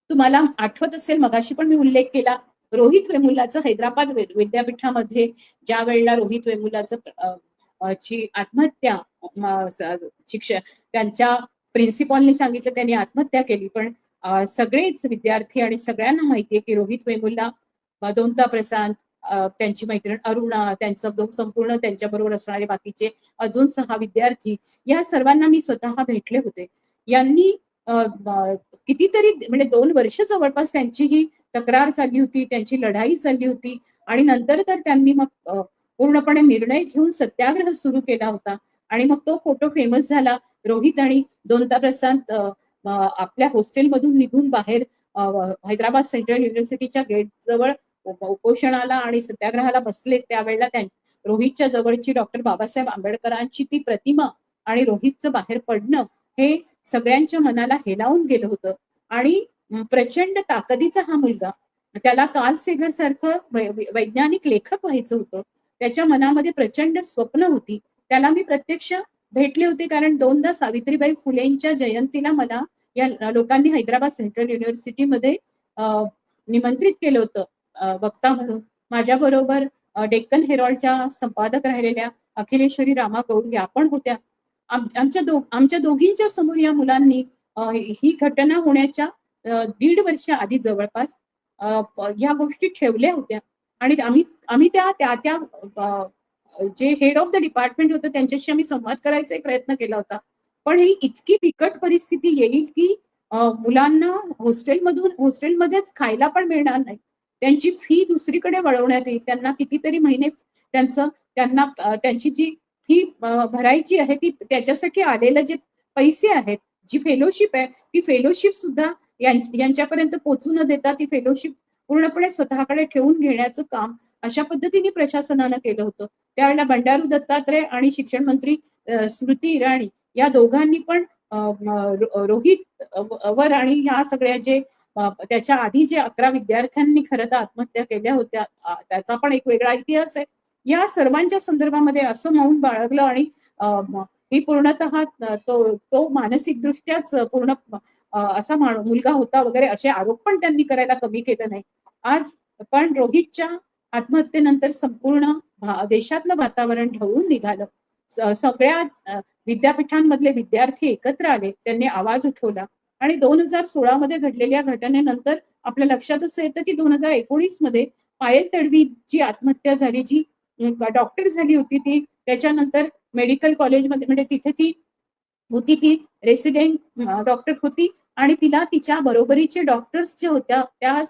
तुम्हाला आठवत असेल, मगाशी पण मी उल्लेख केला, रोहित वेमुलाचं हैदराबाद विद्यापीठामध्ये ज्या वेळेला रोहित वेमुलाचं ची आत्महत्या त्यांच्या प्रिन्सिपॉलने सांगितलं त्यांनी आत्महत्या केली, पण सगळेच विद्यार्थी आणि सगळ्यांना माहितीये की रोहित वेमुला, दोनता प्रशांत, त्यांची मैत्रीण अरुणा, त्यांचं संपूर्ण त्यांच्या बरोबर असणारे बाकीचे अजून 6 विद्यार्थी, या सर्वांना मी स्वतः भेटले होते. यांनी कितीतरी म्हणजे 2 वर्ष जवळपास त्यांची ही तक्रार चालली होती, त्यांची लढाई चालली होती आणि नंतर तर त्यांनी मग पूर्णपणे निर्णय घेऊन सत्याग्रह सुरू केला होता आणि मग तो फोटो फेमस झाला. रोहित आणि दोनता प्रशांत आपल्या हॉस्टेलमधून निघून बाहेर हैदराबाद सेंट्रल युनिव्हर्सिटीच्या गेट जवळ उपोषणाला आणि सत्याग्रहाला बसले. त्यावेळेला रोहितच्या जवळची डॉक्टर बाबासाहेब आंबेडकरांची ती प्रतिमा आणि रोहितचं बाहेर पडणं हे सगळ्यांच्या मनाला हेलावून गेलं होतं. आणि प्रचंड ताकदीचा हा मुलगा, त्याला कार्ल सेगर सारखं वैज्ञानिक लेखक व्हायचं होतं, त्याच्या मनामध्ये प्रचंड स्वप्न होती. त्याला मी प्रत्यक्ष भेटले होते, कारण 2दा सावित्रीबाई फुलेंच्या जयंतीला मला या लोकांनी हैदराबाद सेंट्रल युनिव्हर्सिटीमध्ये निमंत्रित केलं होतं वक्ता म्हणून. माझ्या बरोबर डेक्कन हेरॉल्डच्या संपादक राहिलेल्या अखिलेश्वरी रामा गौड या पण होत्या. आमच्या दोघींच्या समोर या मुलांनी ही घटना होण्याच्या 1.5 वर्ष आधी जवळपास या गोष्टी ठेवल्या होत्या आणि आम्ही त्या जे हेड ऑफ द डिपार्टमेंट होतं त्यांच्याशी आम्ही संवाद करायचा प्रयत्न केला होता. पण ही इतकी बिकट परिस्थिती येईल की मुलांना हॉस्टेलमध्येच खायला पण मिळणार नाही, त्यांची फी दुसरीकडे वळवण्यात येईल, त्यांना कितीतरी महिने त्यांची जी फी भरायची आहे ती त्याच्यासाठी आलेलं जे पैसे आहेत, जी फेलोशिप आहे ती फेलोशिप सुद्धा यांच्यापर्यंत पोहोचू न देता ती फेलोशिप पूर्णपणे स्वतःकडे ठेवून घेण्याचं काम अशा पद्धतीने प्रशासनानं केलं होतं. त्यावेळेला बंडारू दत्तात्रय आणि शिक्षण मंत्री स्मृती इराणी या दोघांनी पण रोहित वर आणि ह्या सगळ्या जे त्याच्या आधी जे 11 विद्यार्थ्यांनी खरं तर आत्महत्या केल्या होत्या त्याचा पण एक वेगळा इतिहास आहे. या सर्वांच्या संदर्भामध्ये असं मौन बाळगलं आणि ही पूर्णतः तो मानसिक दृष्ट्याच पूर्ण असा मुलगा होता वगैरे असे आरोप पण त्यांनी करायला कमी केलं नाही. आज पण रोहितच्या आत्महत्येनंतर संपूर्ण देशातलं वातावरण ढवळून निघालं. सगळ्या विद्यापीठांमधले विद्यार्थी एकत्र आले, त्यांनी आवाज उठवला आणि 2016 मध्ये घडलेल्या घटनेनंतर आपल्या लक्षात असं येतं की 2019 मध्ये पायल तडवीची आत्महत्या झाली, जी डॉक्टर झाली होती ती. त्याच्यानंतर मेडिकल कॉलेजमध्ये म्हणजे तिथे ती होती, ती रेसिडेंट डॉक्टर होती आणि तिला तिच्या बरोबरीचे डॉक्टर्स जे होत्या त्या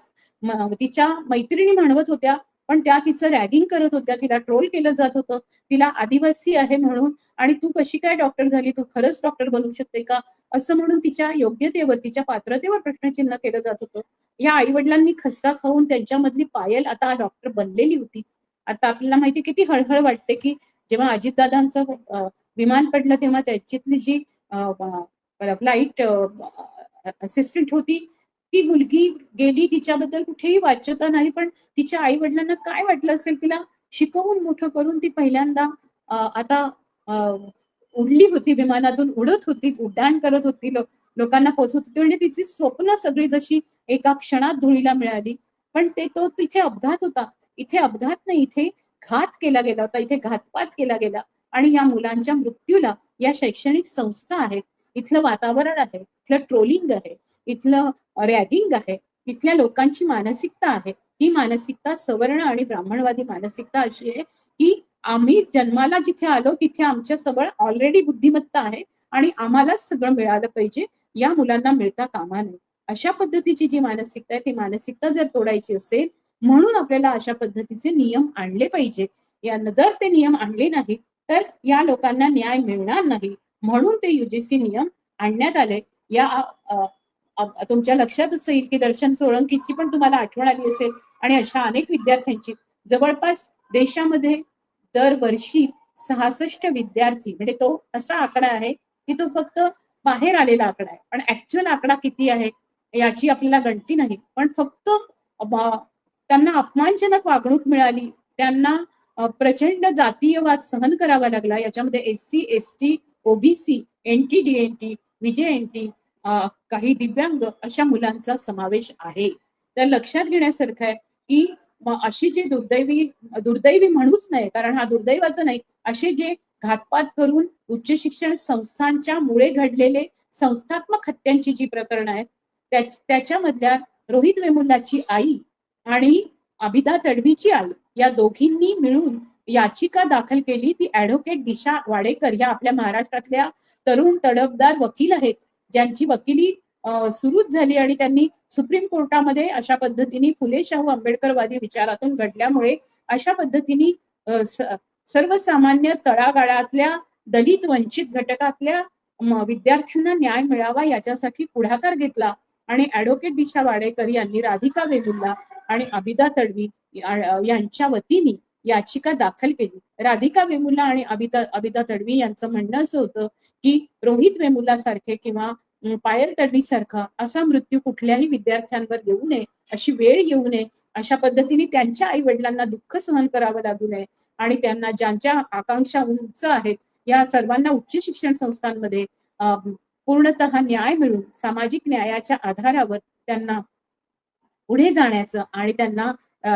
तिच्या मैत्रिणी म्हणवत होत्या, पण त्या तिचं रॅगिंग करत होत्या, तिला ट्रोल केलं जात होतं, तिला आदिवासी आहे म्हणून आणि तू कशी काय डॉक्टर झाली, तू खरंच डॉक्टर बनू शकते का, असं म्हणून तिच्या योग्यतेवर तिच्या पात्रतेवर प्रश्नचिन्ह केलं जात होतं. या आई वडिलांनी खस्ता खाऊन त्यांच्यामधली पायल आता डॉक्टर बनलेली होती. आता आपल्याला माहिती किती हळहळ वाटते की जेव्हा अजितदादांचं विमान पडलं तेव्हा त्याच्यातली जी फ्लाईट असिस्टंट होती ती मुलगी गेली, तिच्याबद्दल कुठेही वाच्यता नाही, पण तिच्या आई वडिलांना काय वाटलं असेल, तिला शिकवून मोठं करून ती पहिल्यांदा आता उडली होती, विमानातून उडत होती, उड्डाण करत होती, लोकांना पोहोचत होती, म्हणजे तिची स्वप्न सगळी जशी एका क्षणात धुळीला मिळाली. पण तो तिथे अपघात होता, इथे अपघात नाही, इथे घात केला गेला होता, इथे घातपात केला गेला आणि या मुलांच्या मृत्यूला या शैक्षणिक संस्था आहेत, इथलं वातावरण आहे, इथलं ट्रोलिंग आहे, इथलं रॅगिंग आहे, इथल्या लोकांची मानसिकता आहे. ही मानसिकता सवर्ण आणि ब्राह्मणवादी मानसिकता अशी आहे की आम्ही जन्माला जिथे आलो तिथे आमच्या जवळ ऑलरेडी बुद्धिमत्ता आहे आणि आम्हालाच सगळं मिळालं पाहिजे, या मुलांना मिळता कामा नये. अशा पद्धतीची जी मानसिकता आहे ती मानसिकता जर तोडायची असेल म्हणून आपल्याला अशा पद्धतीचे नियम आणले पाहिजे. जर ते नियम आणले नाही तर या लोकांना न्याय मिळणार नाही, म्हणून ते युजीसी नियम आणण्यात आले. या तुमच्या लक्षात असेल की दर्शन सोळंकीची पण तुम्हाला आठवण आली असेल आणि अशा अनेक विद्यार्थ्यांची. जवळपास देशामध्ये दरवर्षी 66 विद्यार्थी, म्हणजे तो असा आकडा आहे की तो फक्त बाहेर आलेला आकडा आहे, पण ऍक्च्युअल आकडा किती आहे याची आपल्याला गणती नाही. पण फक्त त्यांना अपमानजनक वागणूक मिळाली, त्यांना प्रचंड जातीयवाद सहन करावा लागला. याच्यामध्ये SC ST OBC NT DNT VJNT काही दिव्यांग अशा मुलांचा समावेश आहे. तर लक्षात घेण्यासारखं आहे की अशी जी दुर्दैवी म्हणूच नाही, कारण हा दुर्दैवाचं नाही, असे जे घातपात करून उच्च शिक्षण संस्थांच्या मुळे घडलेले संस्थात्मक हत्यांची जी प्रकरणं आहेत त्याच्यामधल्या रोहित वेमुल्लाची आई आणि अबिदा तडवीची आई या दोघींनी मिळून याचिका दाखल केली. ती ऍडव्होकेट दिशा वाडेकर या आपल्या महाराष्ट्रातल्या तरुण तडफदार वकील आहेत, ज्यांची वकिली सुरूच झाली आणि त्यांनी सुप्रीम कोर्टामध्ये अशा पद्धतीने फुले शाहू आंबेडकरवादी विचारातून घडल्यामुळे अशा पद्धतीने सर्वसामान्य तळागाळातल्या दलित वंचित घटकातल्या विद्यार्थ्यांना न्याय मिळावा याच्यासाठी पुढाकार घेतला आणि ऍडव्होकेट दिशा वाडेकर यांनी राधिका वेमुल्ला आणि अबिदा तडवी यांच्या वतीने याचिका दाखल केली. राधिका वेमुल्ला आणि अबिदा तडवी यांचं म्हणणं असं होतं की रोहित वेमुल्ला सारखे किंवा पायल तडवी सारखा असा मृत्यू कुठल्याही विद्यार्थ्यांवर येऊ नये, अशी वेळ येऊ नये, अशा पद्धतीने त्यांच्या आई वडिलांना दुःख सहन करावं लागू नये आणि त्यांना ज्यांच्या आकांक्षा उंच आहेत या सर्वांना उच्च शिक्षण संस्थांमध्ये पूर्णतः न्याय मिळून सामाजिक न्यायाच्या आधारावर त्यांना पुढे जाण्याचं आणि त्यांना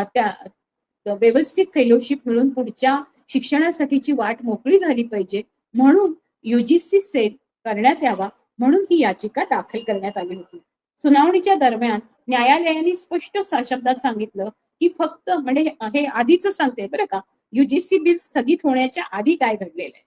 त्या व्यवस्थित फेलोशिप मिळून पुढच्या शिक्षणासाठीची वाट मोकळी झाली पाहिजे म्हणून युजीसी सेल करण्यात यावा म्हणून ही याचिका दाखल करण्यात आली होती. सुनावणीच्या दरम्यान न्यायालयाने स्पष्ट शब्दात सांगितलं की फक्त म्हणजे हे आधीच सांगते बरं का, युजीसी बिल स्थगित होण्याच्या आधी काय घडलेलं आहे.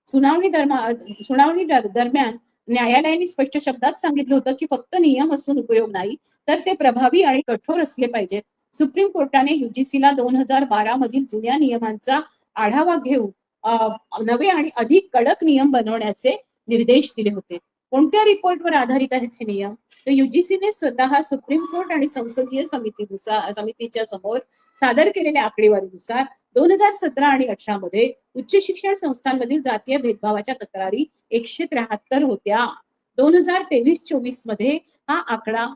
सुनावणी दरम्यान न्यायालयाने स्पष्ट शब्दात सांगितलं होतं की फक्त नियम असून उपयोग नाही तर ते प्रभावी आणि कठोर असले पाहिजेत. सुप्रीम कोर्टाने युजीसीला 2012 मधील जुन्या नियमांचा आढावा घेऊन नवे आणि अधिक कडक नियम बनवण्याचे निर्देश दिले होते. कोणत्या रिपोर्टवर आधारित आहेत हे नियम? तर युजीसीने स्वतः सुप्रीम कोर्ट आणि संसदीय समितीच्या समोर सादर केलेल्या आकडेवारीनुसार 2017 आणि 18 मध्ये उच्च शिक्षण संस्थांमधील जातीय भेदभावाच्या तक्रारी 173 होत्या. 2023-24 मध्ये हा आकडा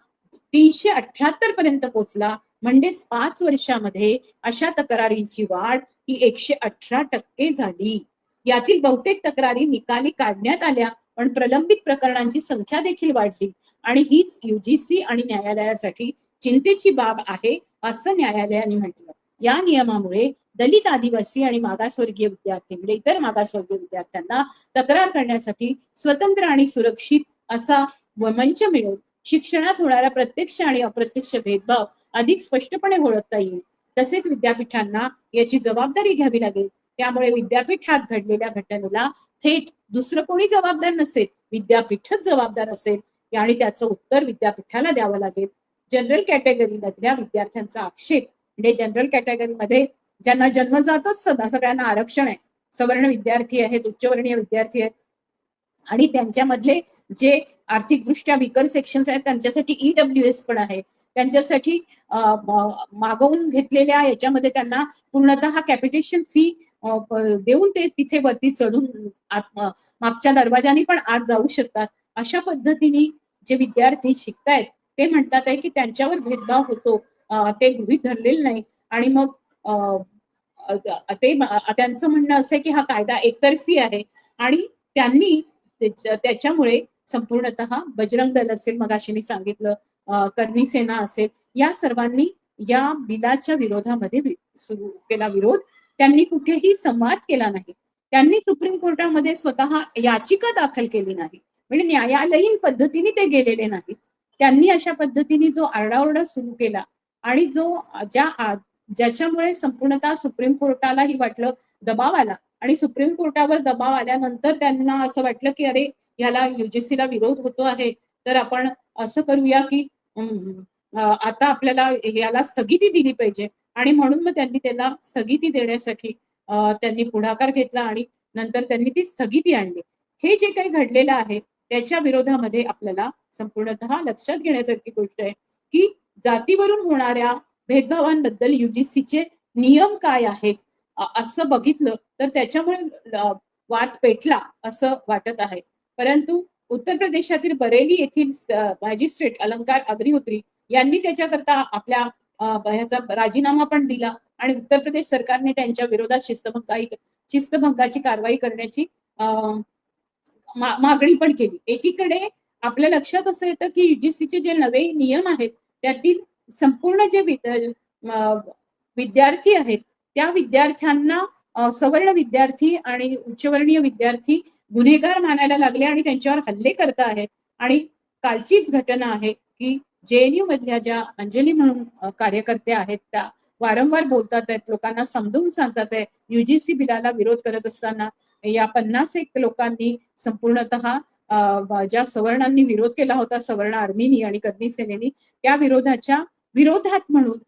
378 पर्यंत पोहोचला. म्हणजेच 5 वर्षामध्ये अशा तक्रारींची वाढ ही 118% झाली. यातील बहुतेक तक्रारी निकाली काढण्यात आल्या पण प्रलंबित प्रकरणांची संख्या देखील वाढली आणि हीच युजीसी आणि न्यायालयासाठी चिंतेची बाब आहे असं न्यायालयाने म्हटलं. या नियमामुळे दलित, आदिवासी आणि मागासवर्गीय विद्यार्थी म्हणजे इतर मागासवर्गीय विद्यार्थ्यांना तक्रार करण्यासाठी स्वतंत्र आणि सुरक्षित असा मंच मिळेल. शिक्षणात होणारा प्रत्यक्ष आणि अप्रत्यक्ष भेदभाव अधिक स्पष्टपणे ओळखता येईल. तसेच विद्यापीठांना याची जबाबदारी घ्यावी लागेल. त्यामुळे विद्यापीठात घडलेल्या घटनेला थेट दुसरं कोणी जबाबदार नसेल, विद्यापीठच जबाबदार असेल आणि त्याचं उत्तर विद्यापीठाला द्यावं लागेल. जनरल कॅटेगरी मधल्या विद्यार्थ्यांचा आक्षेप म्हणजे जनरल कॅटेगरीमध्ये ज्यांना जन्मजातच सगळ्यांना आरक्षण आहे, सवर्ण विद्यार्थी आहेत, उच्चवर्णीय विद्यार्थी आहेत आणि त्यांच्यामधले जे आर्थिकदृष्ट्या वीकर सेक्शन्स आहेत त्यांच्यासाठी ईडब्ल्यूएस पण आहे. त्यांच्यासाठी मागवून घेतलेल्या याच्यामध्ये त्यांना पूर्णतः कॅपिटेशन फी देऊन ते तिथे वरती चढून मागच्या दरवाजाने पण आत जाऊ शकतात. अशा पद्धतीने जे विद्यार्थी शिकतायत ते म्हणतात आहे की त्यांच्यावर भेदभाव होतो, ते गृहीत धरलेलं नाही आणि मग ते त्यांचं म्हणणं असं आहे की हा कायदा एकतर्फी आहे आणि त्यांनी त्याच्यामुळे संपूर्णतः बजरंग दल असेल, मगाशी मी सांगितलं कर्णी सेना असेल, या सर्वांनी या बिलाच्या विरोधामध्ये सुरू केला विरोध. त्यांनी कुठेही संवाद केला नाही. त्यांनी सुप्रीम कोर्टामध्ये स्वतः याचिका दाखल केली नाही. म्हणजे न्यायालयीन पद्धतीने ते गेलेले नाहीत. त्यांनी अशा पद्धतीने जो आरडाओरडा सुरू केला आणि ज्याच्यामुळे संपूर्णतः सुप्रीम कोर्टालाही वाटलं दबाव आला आणि सुप्रीम कोर्टावर दबाव आल्यानंतर त्यांना असं वाटलं की अरे याला युजीसीला विरोध होतो आहे तर आपण असं करूया की आता आपल्याला याला स्थगिती दिली पाहिजे आणि म्हणून मग त्यांनी त्याला स्थगिती देण्यासाठी त्यांनी पुढाकार घेतला आणि नंतर त्यांनी ती स्थगिती आणली. हे जे काही घडलेलं आहे त्याच्या विरोधामध्ये आपल्याला संपूर्णतः लक्षात घेण्यासारखी गोष्ट आहे की जातीवरून होणाऱ्या भेदभावांबद्दल युजीसीचे नियम काय आहेत असं बघितलं तर त्याच्यामुळे वाद पेटला असं वाटत आहे. परंतु उत्तर प्रदेशातील बरेली येथील मॅजिस्ट्रेट अलंकार अग्निहोत्री यांनी त्याच्याकरता आपल्या ह्याचा राजीनामा पण दिला आणि उत्तर प्रदेश सरकारने त्यांच्या विरोधात शिस्तभंगाची कारवाई करण्याची मागणी पण केली. एकीकडे आपल्या लक्षात असं येतं की युजीसीचे जे नवे नियम आहेत त्यातील संपूर्ण जे विद्यार्थी आहेत त्या विद्यार्थ्यांना सवर्ण विद्यार्थी आणि उच्चवर्णीय विद्यार्थी गुन्हेगार मानायला लागले आणि त्यांच्यावर हल्ले करत आहेत. आणि कालचीच घटना आहे की जेएनयू मधल्या ज्या अंजली म्हणून कार्यकर्त्या आहेत त्या वारंवार बोलतात आहेत, लोकांना समजून सांगतात आहे. युजीसी बिलाला विरोध करत असताना या 51 लोकांनी संपूर्णतः ज्या सवर्णांनी विरोध केला होता, सवर्ण आर्मीनी आणि कर्णी सेनेनी, त्या विरोधात म्हणून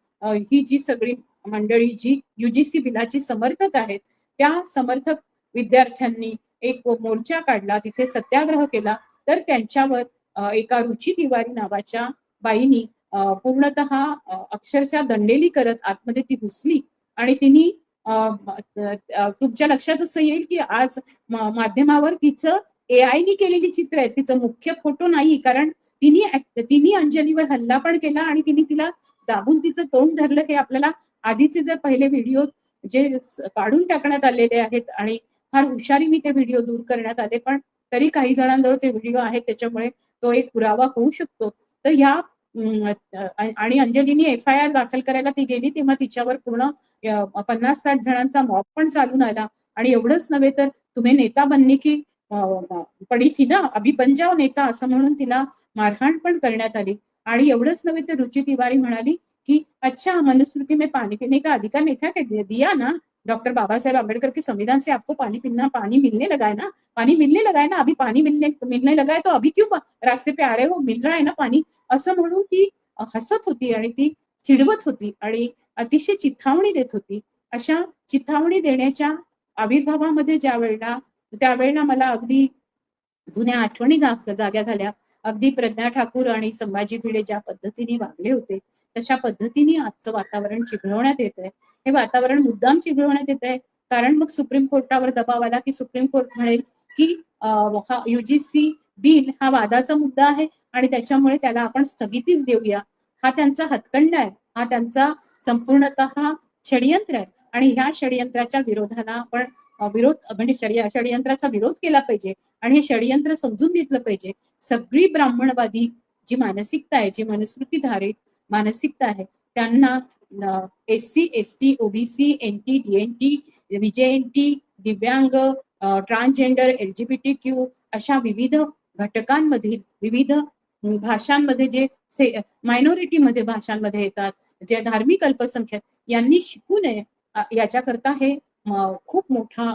ही जी सगळी मंडळी जी युजीसी बिलाची समर्थक आहेत त्या समर्थक विद्यार्थ्यांनी एक मोर्चा काढला, तिथे सत्याग्रह केला. तर त्यांच्यावर एका रुची तिवारी नावाच्या बाईनी पूर्णतः अक्षरशः दंडेली करत आतमध्ये ती घुसली आणि तिने तुमच्या लक्षात असं येईल की आज माध्यमावर तिचं AI नी केलेली चित्र आहेत, तिचं मुख्य फोटो नाही कारण तिने अंजलीवर हल्ला पण केला आणि तिला दाबून तिचं तोंड धरलं. हे आपल्याला आधीचे जर पहिले व्हिडिओ जे काढून टाकण्यात आलेले आहेत आणि फार हुशारीने ते व्हिडिओ दूर करण्यात आले पण तरी काही जणांजवळ ते व्हिडिओ आहेत, त्याच्यामुळे तो एक पुरावा होऊ शकतो. तर ह्या आणि अंजलीनी FIR दाखल करायला ती गेली तेव्हा तिच्यावर पूर्ण 50-60 जणांचा मॉब पण चालून आला. आणि एवढंच नव्हे तर तुम्ही नेता बनने की पडी थी ना, अभी बन जाओ नेता असं म्हणून तिला मारहाण पण करण्यात आली. आणि एवढंच नव्हे तर रुची तिवारी म्हणाली कि अच्छा मनुस्मृति में पानी पीने का अधिकार नहीं था, दिया ना, डॉक्टर बाबा साहेब आंबेडकर के संविधान से आपको पानी मिलने लगा है ना, पानी मिलने लगा है ना, अभी पानी मिलने लगा है तो अभी क्यों रास्ते पे आ रहे हो, मिल रहा है ना पानी, असं म्हणून ती हसत होती आणि ती चिडवत होती आणि अतिशय चिथावणी देत होती. अशा चिथावणी देण्याच्या आविर्भावामध्ये त्यावेळेला मला अगदी जुन्या आठवणी जाग्या झाल्या. अगदी प्रज्ञा ठाकूर आणि संभाजी भिडे ज्या पद्धतीने वागले होते तशा पद्धतीने आजचं वातावरण चिघळवण्यात येत आहे. हे वातावरण मुद्दाम चिघळवण्यात येत आहे कारण मग सुप्रीम कोर्टावर दबाव आला की सुप्रीम कोर्ट म्हणेल की हा UGC बिल हा वादाचा मुद्दा आहे आणि त्याच्यामुळे त्याला आपण स्थगितीच देऊया. हा त्यांचा हतकंडा आहे, हा त्यांचा संपूर्णतः षडयंत्र आहे आणि ह्या षडयंत्राच्या विरोधाला आपण म्हणजे षडयंत्राचा विरोध केला पाहिजे आणि हे षडयंत्र समजून घेतलं पाहिजे. सगळी ब्राह्मणवादी जी मानसिकता आहे, जी मनुस्मृतीधारित मानसिकता आहे, त्यांना SC ST OBC NT DNT VJNT दिव्यांग ट्रान्सजेंडर LGBTQ अशा विविध घटकांमधील विविध भाषांमध्ये जे मायनॉरिटीमध्ये भाषांमध्ये येतात, जे धार्मिक अल्पसंख्याक यांनी शिकू नये याच्याकरता हे खूप मोठा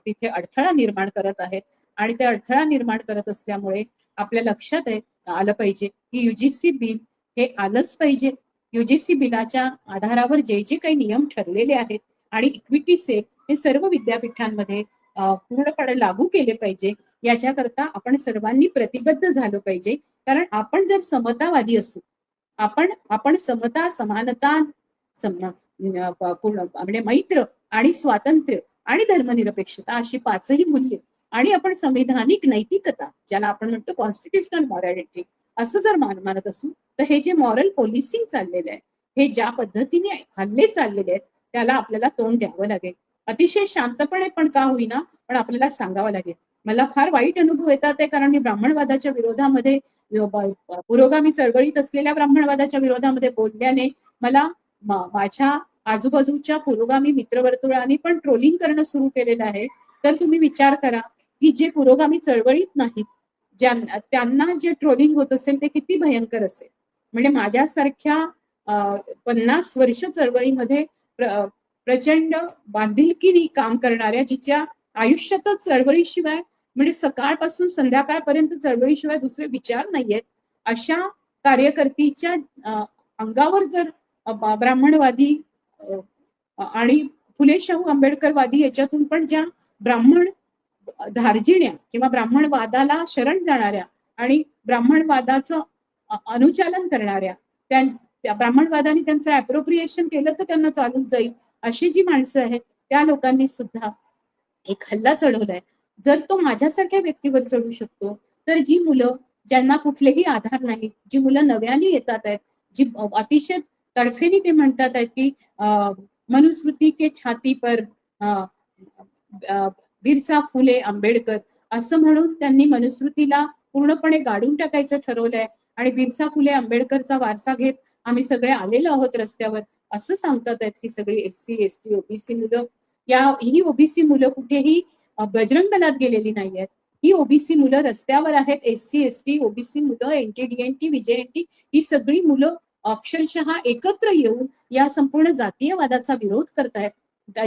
तिथे अडथळा निर्माण करत आहेत. आणि ते अडथळा निर्माण करत असल्यामुळे आपल्या लक्षात आलं पाहिजे की UGC बिल हे आलंच पाहिजे. UGC बिलाच्या आधारावर जे जे काही नियम ठरलेले आहेत आणि इक्विटी सेल हे सर्व विद्यापीठांमध्ये पूर्णपणे लागू केले पाहिजे. याच्याकरता आपण सर्वांनी प्रतिबद्ध झालं पाहिजे. कारण आपण जर समतावादी असू, आपण समता समानता म्हणजे मैत्र आणि स्वातंत्र्य आणि धर्मनिरपेक्षता अशी 5ही मूल्य आणि आपण संविधानिक नैतिकता ज्याला आपण म्हणतो कॉन्स्टिट्युशनल मॉरॅलिटी असं जर मानत असू तर हे जे मॉरल पोलिसिंग चाललेलं आहे, हे ज्या पद्धतीने हल्ले चाललेले आहेत त्याला आपल्याला तोंड द्यावं लागेल. अतिशय शांतपणे पण का होईना पण आपल्याला सांगावं लागेल. मला फार वाईट अनुभव येतात आहे कारण मी ब्राह्मणवादाच्या विरोधामध्ये पुरोगामी चळवळीत असलेल्या ब्राह्मणवादाच्या विरोधामध्ये बोलल्याने मला माझ्या आजूबाजूच्या पुरोगामी मित्रवर्तुळाने पण ट्रोलिंग करणं सुरू केलेलं आहे. तर तुम्ही विचार करा की जे पुरोगामी चळवळीत नाहीत त्यांना जे ट्रोलिंग होत असेल ते किती भयंकर असेल. म्हणजे माझ्यासारख्या 50 वर्ष चळवळीमध्ये प्रचंड बांधिलकीने काम करणाऱ्या जिच्या आयुष्यातच चळवळीशिवाय म्हणजे सकाळपासून संध्याकाळपर्यंत चळवळीशिवाय दुसरे विचार नाहीयेत अशा कार्यकर्तीच्या अंगावर जर ब्राह्मणवादी आणि फुले शाहू आंबेडकरवादी याच्यातून पण ज्या ब्राह्मण धार्जिण्या किंवा ब्राह्मणवादाला शरण जाणाऱ्या आणि ब्राह्मणवादाचं अनुचालन करणाऱ्या त्या ब्राह्मणवादाने त्यांचं अप्रोप्रिएशन केलं तर त्यांना चालून जाईल अशी जी माणसं आहेत त्या लोकांनी सुद्धा एक हल्ला चढवलाय. जर तो माझ्यासारख्या व्यक्तीवर चढू शकतो तर जी मुलं ज्यांना कुठलेही आधार नाही, जी मुलं नव्याने येतात आहेत, जी अतिशय तडफेने ते म्हणतात आहेत की मनुस्मृती के छाती पर बिरसा फुले आंबेडकर असं म्हणून त्यांनी मनुस्मृतीला पूर्णपणे गाडून टाकायचं ठरवलंय आणि बिरसा फुले आंबेडकरचा वारसा घेत आम्ही सगळे आलेलो आहोत रस्त्यावर असं सांगतात आहेत ही सगळी SC ST OBC मुलं. ही OBC मुलं कुठेही बजरंग दलात गेलेली नाही आहेत. ही OBC मुलं रस्त्यावर आहेत. SC ST OBC मुलं NT DNT VJNT ही सगळी मुलं अक्षरशः एकत्र येऊन या संपूर्ण जातीयवादाचा विरोध करतायत.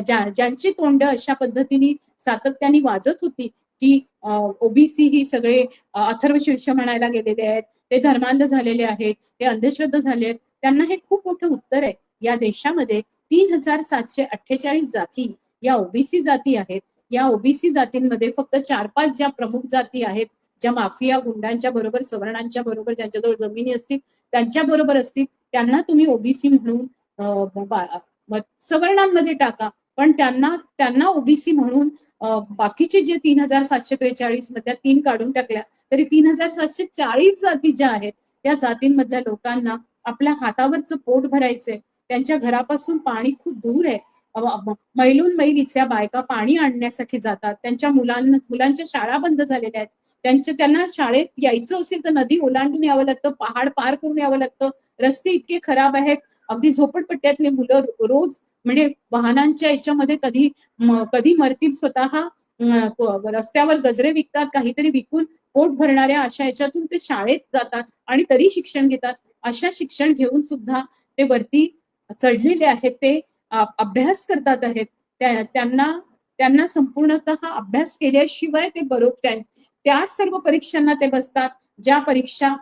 ज्यांची तोंड अशा पद्धतीने सातत्याने वाजत होती की OBC ही सगळे अथर्व शीर्ष म्हणायला गेलेले आहेत, ते धर्मांध झालेले आहेत, ते अंधश्रद्धा झाले आहेत, त्यांना हे खूप मोठं उत्तर आहे. या देशामध्ये 3748 जाती या OBC जाती आहेत. या OBC जातींमध्ये फक्त 4-5 ज्या प्रमुख जाती आहेत, ज्या माफिया गुंडांच्या बरोबर सवर्णांच्या बरोबर ज्यांच्याजवळ जमिनी असतील त्यांच्या बरोबर असतील त्यांना तुम्ही OBC म्हणून सवर्णांमध्ये टाका, पण त्यांना OBC म्हणून बाकीचे जे 3743 मधल्या 3 काढून टाकल्या तरी 3740 जाती ज्या आहेत त्या जातींमधल्या लोकांना आपल्या हातावरचं पोट भरायचंय, त्यांच्या घरापासून पाणी खूप दूर आहे, मैलून मैल इथल्या बायका पाणी आणण्यासाठी जातात. त्यांच्या मुलांच्या शाळा बंद झालेल्या आहेत. त्यांना शाळेत यायचं असेल तर नदी ओलांडून यावं लागतं, पहाड पार करून यावं लागतं. रस्ते इतके खराब आहेत. अगदी झोपडपट्ट्यातले मुलं रोज म्हणजे वाहनांच्या याच्यामध्ये कधी मरतील स्वतः. रस्त्यावर गजरे विकतात, काहीतरी विकून पोट भरणाऱ्या अशा याच्यातून ते शाळेत जातात आणि तरी शिक्षण घेतात. अशा शिक्षण घेऊन सुद्धा ते वरती चढलेले आहेत. ते अभ्यास करतात आहेत. त्यांना संपूर्णतः अभ्यास केल्याशिवाय ते बरोबर त्या सर्व परीक्षांना ते बसतात, ज्या परीक्षा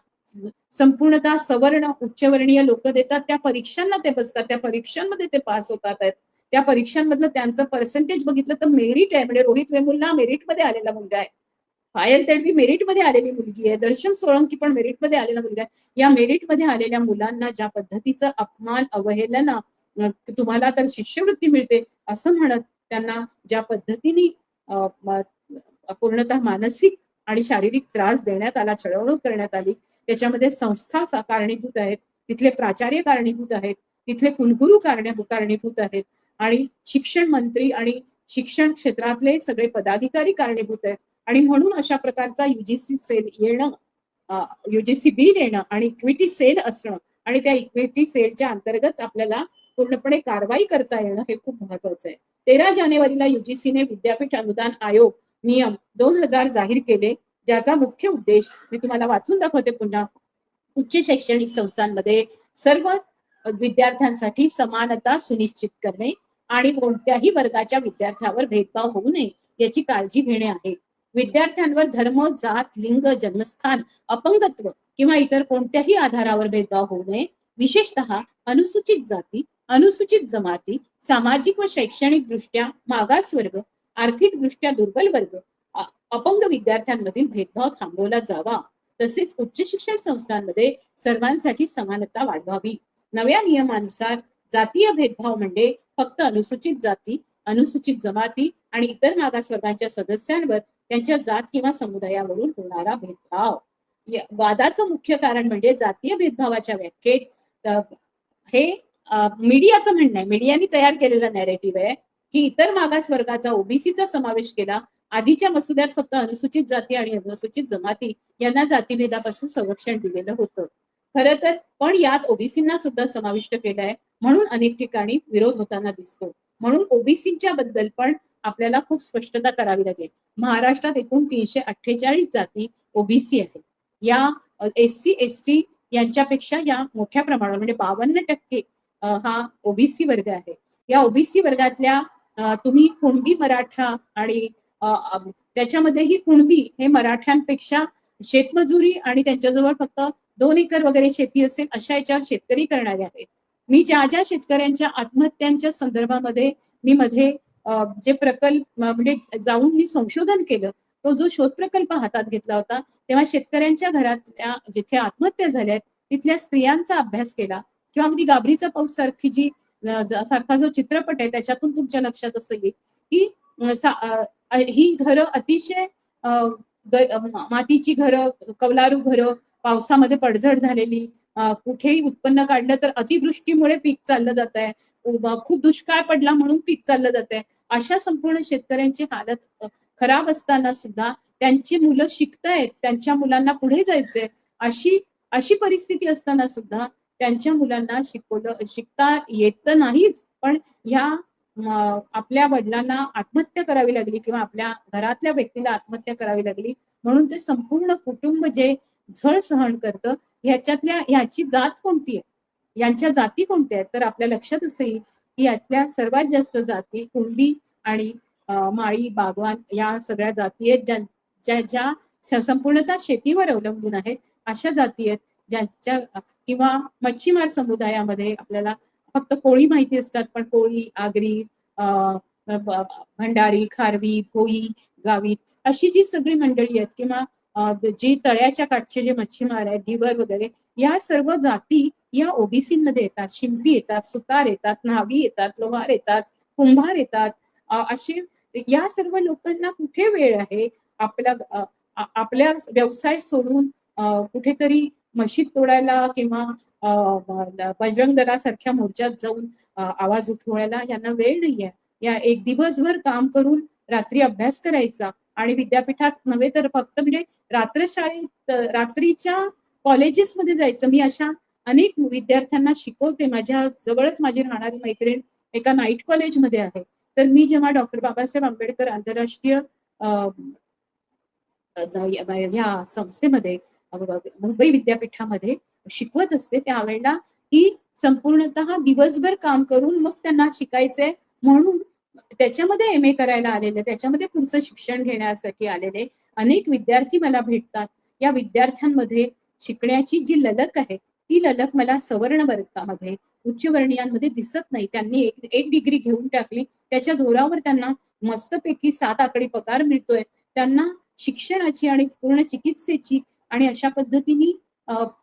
संपूर्णतः सवर्ण उच्चवर्णीय लोक देतात. त्या परीक्षांना ते बसतात, त्या परीक्षांमध्ये ते पास होतात आहेत. त्या परीक्षांमधलं त्यांचं पर्सेंटेज बघितलं तर मेरिट आहे. म्हणजे रोहित वेमुल्ला मेरिटमध्ये आलेला मुलगा आहे, पायल तडवी मेरिटमध्ये आलेली मुलगी आहे, दर्शन सोळंकी पण मेरिटमध्ये आलेला मुलगा आहे. या मेरिटमध्ये आलेल्या मुलांना ज्या पद्धतीचं अपमान अवहेलना, तुम्हाला तर शिष्यवृत्ती मिळते असं म्हणत त्यांना ज्या पद्धतीने पूर्णतः मानसिक आणि शारीरिक त्रास देण्यात आला, छळवणूक करण्यात आली, त्याच्यामध्ये संस्था कारणीभूत आहेत, तिथले प्राचार्य कारणीभूत आहेत, तिथले कुलगुरू कारणीभूत आहेत आणि शिक्षण मंत्री आणि शिक्षण क्षेत्रातले सगळे पदाधिकारी कारणीभूत आहेत. आणि म्हणून अशा प्रकारचा युजीसी सेल येणं, युजीसी बिल येणं आणि इक्विटी सेल असणं आणि त्या इक्विटी सेलच्या अंतर्गत आपल्याला पूर्णपणे कारवाई करता येणं हे खूप महत्वाचं आहे. 13 जानेवारीला युजीसीने विद्यापीठ अनुदान आयोग नियम 2000 जाहीर केले, ज्याचा मुख्य उद्देश मी तुम्हाला वाचून दाखवते पुन्हा. उच्च शैक्षणिक संस्थांमध्ये सर्व विद्यार्थ्यांसाठी समानता सुनिश्चित करणे आणि कोणत्याही वर्गाच्या विद्यार्थ्यावर भेदभाव होऊ नये याची काळजी घेणे आहे. विद्यार्थ्यांवर धर्म, जात, लिंग, जन्मस्थान, अपंगत्व किंवा इतर कोणत्याही आधारावर भेदभाव होऊ नये. विशेषतः अनुसूचित जाती, अनुसूचित जमाती, सामाजिक व शैक्षणिक दृष्ट्या मागासवर्ग, आर्थिक दृष्ट्या दुर्बल वर्ग, अपंग विद्यार्थ्यांमधील भेदभाव थांबवला जावा. तसेच उच्च शिक्षण संस्थांमध्ये सर्वांसाठी समानता वाढवावी. नव्या नियमानुसार जातीय भेदभाव म्हणजे फक्त अनुसूचित जाती, अनुसूचित जमाती आणि इतर मागासवर्गांच्या सदस्यांवर त्यांच्या जात किंवा समुदायावरून होणारा भेदभाव. वादाचं मुख्य कारण म्हणजे जातीय भेदभावाच्या व्याख्येत हे मीडियाचं म्हणणं आहे, मीडियाने तयार केलेला नॅरेटिव्ह आहे की इतर मागासवर्गाचा ओबीसीचा समावेश केला. आधीच्या मसुद्यात फक्त अनुसूचित जाती आणि अनुसूचित जमाती यांना जातीभेदापासून संरक्षण दिलेलं होतं. खरं तर पण यात ओबीसींना सुद्धा समाविष्ट केलंय, म्हणून अनेक ठिकाणी विरोध होताना दिसतो. म्हणून ओबीसीच्या बद्दल पण आपल्याला खूप स्पष्टता करावी लागेल. महाराष्ट्रात एकूण 348 जाती ओबीसी आहे. या एससी एसटी यांच्यापेक्षा या मोठ्या प्रमाणावर म्हणजे 52% हा ओबीसी वर्ग आहे. या ओबीसी वर्गातल्या तुम्ही कुणबी मराठा आणि त्याच्यामध्येही कुणबी हे मराठ्यांपेक्षा शेतमजुरी आणि त्यांच्याजवळ फक्त 2 एकर वगैरे शेती असेल अशा याच्यावर शेतकरी करणारे आहेत. मी ज्या शेतकऱ्यांच्या आत्महत्यांच्या संदर्भामध्ये मी मध्ये जे प्रकल्प म्हणजे जाऊन मी संशोधन केलं, तो जो शोध प्रकल्प हातात घेतला होता तेव्हा शेतकऱ्यांच्या घरातल्या जिथे आत्महत्या झाल्या तिथल्या स्त्रियांचा अभ्यास केला किंवा अगदी गाबरीचा पाऊस सारखा जो चित्रपट आहे त्याच्यातून तुमच्या लक्षात असं येईल की ही घरं अतिशय मातीची घरं, कौलारू घरं, पावसामध्ये पडझड झालेली, कुठेही उत्पन्न काढलं तर अतिवृष्टीमुळे पीक चाललं जात आहे, खूप दुष्काळ पडला म्हणून पीक चाललं जात आहे. अशा संपूर्ण शेतकऱ्यांची हालत खराब असताना सुद्धा त्यांची मुलं शिकतायत, त्यांच्या मुलांना पुढे जायचंय, अशी परिस्थिती असताना सुद्धा त्यांच्या मुलांना शिकता येत नाहीच. पण ह्या आपल्या वडिलांना आत्महत्या करावी लागली किंवा आपल्या घरातल्या व्यक्तीला आत्महत्या करावी लागली म्हणून ते संपूर्ण कुटुंब जे झळ सहन करतं, ह्याची जात कोणती आहे, यांच्या जाती कोणत्या आहेत, तर आपल्या लक्षात असेल की यातल्या सर्वात जास्त जाती कुणबी आणि माळी, बागवान या सगळ्या जाती आहेत ज्या संपूर्णतः शेतीवर अवलंबून आहेत. अशा जाती आहेत ज्यांच्या किंवा मच्छीमार समुदायामध्ये आपल्याला फक्त कोळी माहिती असतात, पण कोळी, आगरी, भंडारी, खारवी, भोई, गावीत अशी जी सगळी मंडळी आहेत किंवा जी तळ्याच्या काठचे जे मच्छीमार आहेत, ढिवर वगैरे, या सर्व जाती या ओबीसीमध्ये येतात. शिंपी येतात, सुतार येतात, न्हावी येतात, लोहार येतात, कुंभार येतात. असे या सर्व लोकांना कुठे वेळ आहे आपल्या व्यवसाय सोडून कुठेतरी मशीद तोडायला किंवा बजरंग दलासारख्या मोर्चात जाऊन आवाज उठवायला यांना वेळ नाहीये. या एक दिवसभर काम करून रात्री अभ्यास करायचा आणि विद्यापीठात नव्हे तर फक्त म्हणजे रात्रशाळेत रात्रीच्या कॉलेजेसमध्ये जायचं. मी अशा अनेक विद्यार्थ्यांना शिकवते. माझ्या जवळच माझी राहणारी मैत्रीण एका नाईट कॉलेजमध्ये आहे. तर मी जेव्हा डॉक्टर बाबासाहेब आंबेडकर आंतरराष्ट्रीय ह्या संस्थेमध्ये मुंबई विद्यापीठामध्ये शिकवत असते त्यावेळेला ही संपूर्णतः दिवसभर काम करून मग त्यांना शिकायचंय म्हणून त्याच्यामध्ये एम ए करायला आलेले, त्याच्यामध्ये पुढचं शिक्षण घेण्यासाठी आलेले अनेक विद्यार्थी मला भेटतात. या विद्यार्थ्यांमध्ये शिकण्याची जी ललक आहे ती ललक मला सवर्ण वर्गामध्ये उच्चवर्णीयांमध्ये दिसत नाही. त्यांनी एक डिग्री घेऊन टाकली, त्याच्या जोरावर त्यांना मस्तपैकी 7 आकडी पगार मिळतोय. त्यांना शिक्षणाची आणि पूर्ण चिकित्सेची आणि अशा पद्धतीने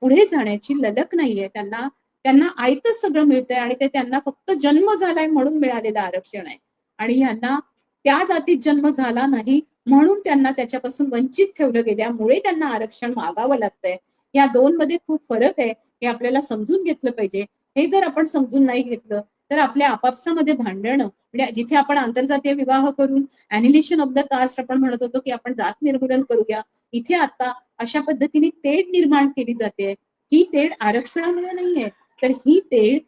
पुढे जाण्याची ललक नाहीये. त्यांना आयतच सगळं मिळतंय आणि ते त्यांना फक्त जन्म झालाय म्हणून मिळालेलं आरक्षण आहे आणि यांना त्या जातीत जन्म झाला नाही म्हणून त्यांना त्याच्यापासून वंचित ठेवलं गेल्यामुळे त्यांना आरक्षण मागावं लागतंय. या दोन मध्ये खूप फरक आहे, हे आपल्याला समजून घेतलं पाहिजे. हे जर आपण समजून नाही घेतलं तर आपल्या आपापसामध्ये भांडणं, म्हणजे जिथे आपण आंतरजातीय विवाह करून अॅनिलेशन ऑफ द कास्ट आपण म्हणत होतो की आपण जात निर्मूलन करूया, इथे आता अशा पद्धतीने तेढ निर्माण केली जाते. ही तेढ आरक्षणामुळे नाहीये, तर ही तेढ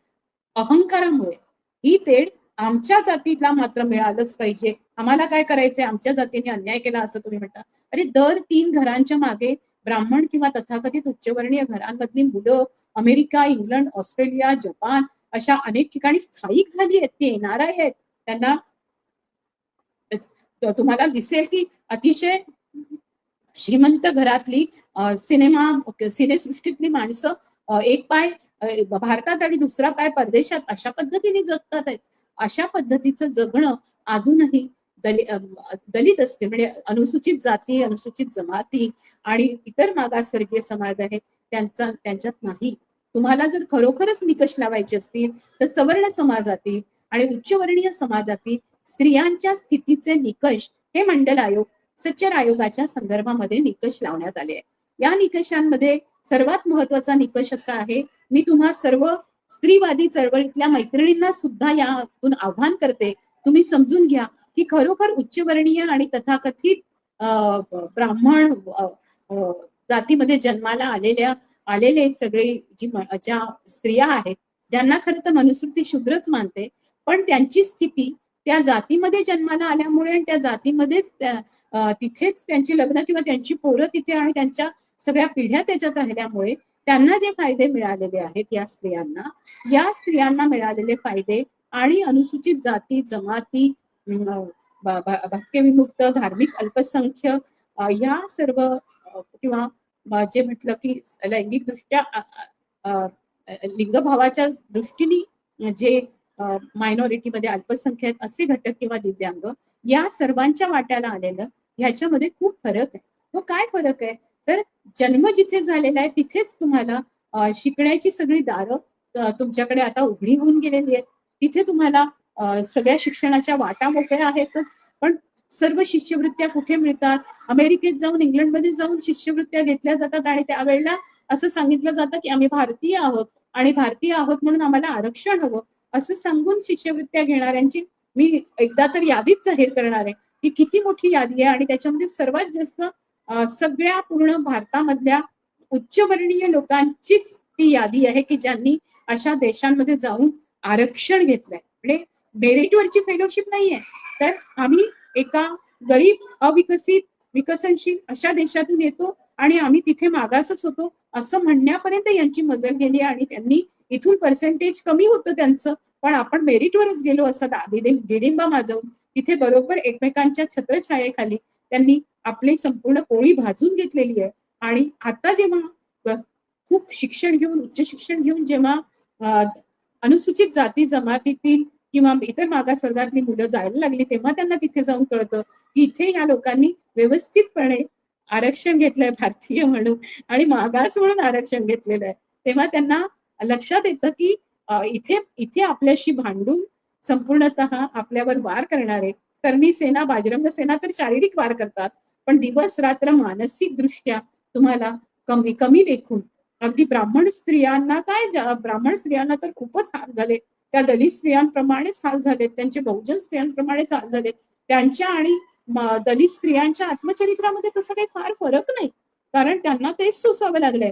अहंकारामुळे, ही तेढ आमच्या जातीला मात्र मिळालंच पाहिजे, आम्हाला काय करायचंय, आमच्या जातीने अन्याय केला असं तुम्ही म्हणता. अरे दर 3 घरांच्या मागे ब्राह्मण किंवा तथाकथित उच्चवर्णीय घरांमधली मुलं अमेरिका, इंग्लंड, ऑस्ट्रेलिया, जपान अशा अनेक ठिकाणी स्थायिक झाली आहेत, ती एनआरआय आहेत. त्यांना तुम्हाला दिसेल की अतिशय श्रीमंत घरातली सिनेसृष्टीतली माणसं एक पाय भारतात आणि दुसरा पाय परदेशात अशा पद्धतीने जगतात आहेत. अशा पद्धतीचं जगणं अजूनही दलित असते, म्हणजे अनुसूचित जाती, अनुसूचित जमाती आणि इतर मागासवर्गीय समाज आहे त्यांच्यात नाही. तुम्हाला जर खरोखरच निकष लावायचे असतील तर सवर्ण समाजातील आणि उच्चवर्णीय समाजातील स्त्रियांच्या स्थितीचे निकष हे मंडल आयोग, सच्चर आयोगाच्या संदर्भामध्ये निकष लावण्यात आले आहे. या निकषांमध्ये सर्वात महत्वाचा निकष असा आहे, मी तुम्हा सर्व स्त्रीवादी चळवळीतल्या मैत्रिणींना सुद्धा यातून आव्हान करते, तुम्ही समजून घ्या की खरोखर उच्चवर्णीय आणि तथाकथित ब्राह्मण जातीमध्ये जन्माला आलेले सगळे ज्या स्त्रिया आहेत, ज्यांना खरं तर मनुस्मृती शूद्रच मानते, पण त्यांची स्थिती त्या जातीमध्ये जन्माला आल्यामुळे आणि त्या जातीमध्येच तिथेच त्यांची लग्न किंवा त्यांची पोरं तिथे आणि त्यांच्या सगळ्या पिढ्या त्याच्यात राहिल्यामुळे त्यांना जे फायदे मिळालेले आहेत या स्त्रियांना मिळालेले फायदे आणि अनुसूचित जाती, जमाती, भटकेविमुक्त, धार्मिक अल्पसंख्य या सर्व किंवा जे म्हटलं की लैंगिक दृष्ट्या लिंगभावाच्या दृष्टीने जे मायनॉरिटीमध्ये अल्पसंख्याक असे घटक किंवा दिव्यांग या सर्वांच्या वाट्याला आलेलं, ह्याच्यामध्ये खूप फरक आहे. तो काय फरक आहे तर जन्म जिथे झालेला आहे तिथेच तुम्हाला शिकण्याची सगळी दारं तुमच्याकडे आता उघडी होऊन गेलेली आहेत. तिथे तुम्हाला सगळ्या शिक्षणाच्या वाटा मोकळ्या आहेतच, पण सर्व शिष्यवृत्त्या कुठे मिळतात, अमेरिकेत जाऊन, इंग्लंडमध्ये जाऊन शिष्यवृत्त्या घेतल्या जातात आणि त्यावेळेला असं सांगितलं जातं की आम्ही भारतीय आहोत आणि भारतीय आहोत म्हणून आम्हाला आरक्षण हवं असं सांगून शिष्यवृत्त्या घेणाऱ्यांची मी एकदा तर यादीच जाहीर करणार आहे. ही किती मोठी यादी आहे आणि त्याच्यामध्ये सर्वात जास्त सगळ्या पूर्ण भारतामधल्या उच्चवर्णीय लोकांचीच ती यादी आहे की ज्यांनी अशा देशांमध्ये जाऊन आरक्षण घेतलंय. म्हणजे मेरिटवरची फेलोशिप नाहीये, तर आम्ही एका गरीब, अविकसित, विकसनशील अशा देशातून येतो आणि आम्ही तिथे मागासच होतो असं म्हणण्यापर्यंत यांची मजल गेली आणि त्यांनी इथून पर्सेंटेज कमी होतं त्यांचं, पण आपण मेरिटवरच गेलो असं दिडिंबा माजवून तिथे बरोबर एकमेकांच्या छत्रछायेखाली त्यांनी आपली संपूर्ण पोळी भाजून घेतलेली आहे. आणि आता जेव्हा खूप शिक्षण घेऊन, उच्च शिक्षण घेऊन जेव्हा अनुसूचित जाती जमातीतील किंवा इतर मागासवर्गातली मुलं जायला लागली तेव्हा त्यांना तिथे जाऊन कळतं की इथे या लोकांनी व्यवस्थितपणे आरक्षण घेतलंय भारतीय म्हणून आणि मागास म्हणून आरक्षण घेतलेलं आहे. तेव्हा त्यांना लक्षात येतं की इथे आपल्याशी भांडून संपूर्णतः आपल्यावर वार करणारे करणी सेना, बाजरंग सेना तर शारीरिक वार करतात, पण दिवस रात्र मानसिक दृष्ट्या तुम्हाला कमी लेखून अगदी ब्राह्मण स्त्रियांना काय, ब्राह्मण स्त्रियांना तर खूपच हाल झाले, त्या दलित स्त्रियांप्रमाणेच हाल झालेत, त्यांचे बहुजन स्त्रियांप्रमाणेच हाल झालेत. त्यांच्या आणि दलित स्त्रियांच्या आत्मचरित्रामध्ये तसं काही फार फरक नाही, कारण त्यांना तेच सोसावं लागलंय.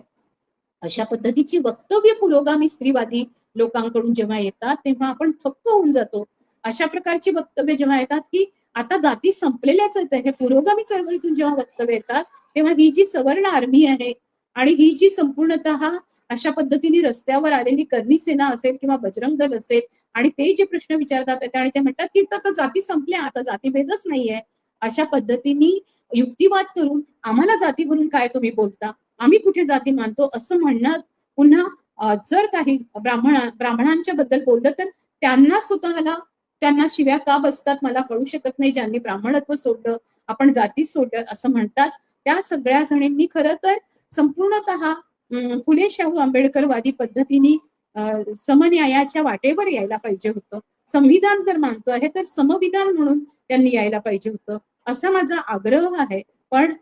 अशा पद्धतीची वक्तव्य पुरोगामी स्त्रीवादी लोकांकडून जेव्हा येतात तेव्हा आपण थक्क होऊन जातो. अशा प्रकारची वक्तव्य जेव्हा येतात की आता जाती संपलेल्याच आहेत, हे पुरोगामी चळवळीतून जेव्हा वक्तव्य येतात तेव्हा ही जी सवर्ण आर्मी आहे आणि ही जी संपूर्णतः अशा पद्धतीने रस्त्यावर आलेली करणी सेना असेल किंवा बजरंग दल असेल आणि ते जे प्रश्न विचारतात आणि ते म्हणतात की आता जाती संपल्या, आता जातीभेदच नाहीये, अशा पद्धतीने युक्तिवाद करून आम्हाला जातीवरून काय तुम्ही बोलता, आम्ही कुठे जाती मानतो असं म्हणणं पुन्हा जर काही ब्राह्मणांच्या बद्दल बोललं तर त्यांना स्वतःला त्यांना शिव्या का बसतात मला कळू शकत नाही, ज्यांनी ब्राह्मणत्व सोडलं आपण जाती सोडलं असं म्हणतात. त्या सगळ्या जणींनी खरं तर संपूर्णतः फुले शाहू आंबेडकरवादी पद्धतीने समन्यायाच्या वाटेवर यायला पाहिजे होतं. संविधान जर मानतो आहे तर समविधान म्हणून त्यांनी यायला पाहिजे होतं, असा माझा आग्रह आहे. पण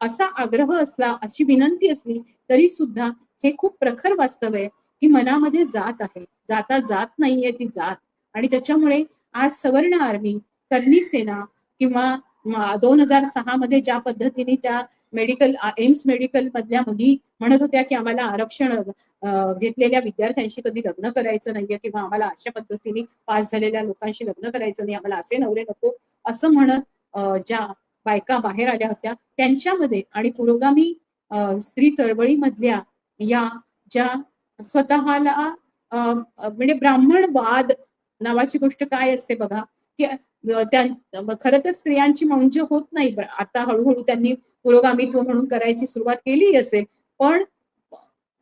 असा आग्रह असला, अशी विनंती असली तरी सुद्धा हे खूप प्रखर वास्तव आहे की मनामध्ये जात आहे, जाता जात नाहीये ती जात. आणि त्याच्यामुळे आज सवर्ण आर्मी, करणी सेना किंवा 2006 मध्ये ज्या पद्धतीने त्या एम्स मेडिकल मधल्या मुली म्हणत होत्या की आम्हाला आरक्षण घेतलेल्या विद्यार्थ्यांशी कधी लग्न करायचं नाहीये किंवा आम्हाला अशा पद्धतीने पास झालेल्या लोकांशी लग्न करायचं नाही, आम्हाला असे नवरे नको असं म्हणत ज्या बायका बाहेर आल्या होत्या त्यांच्यामध्ये आणि पुरोगामी स्त्री चळवळीमधल्या या ज्या स्वतःला म्हणजे ब्राह्मणवाद नावाची गोष्ट काय असते बघा, की खरं तर स्त्रियांची मौंज होत नाही, आता हळूहळू त्यांनी पुरोगामित्व म्हणून करायची सुरुवात केली असेल, पण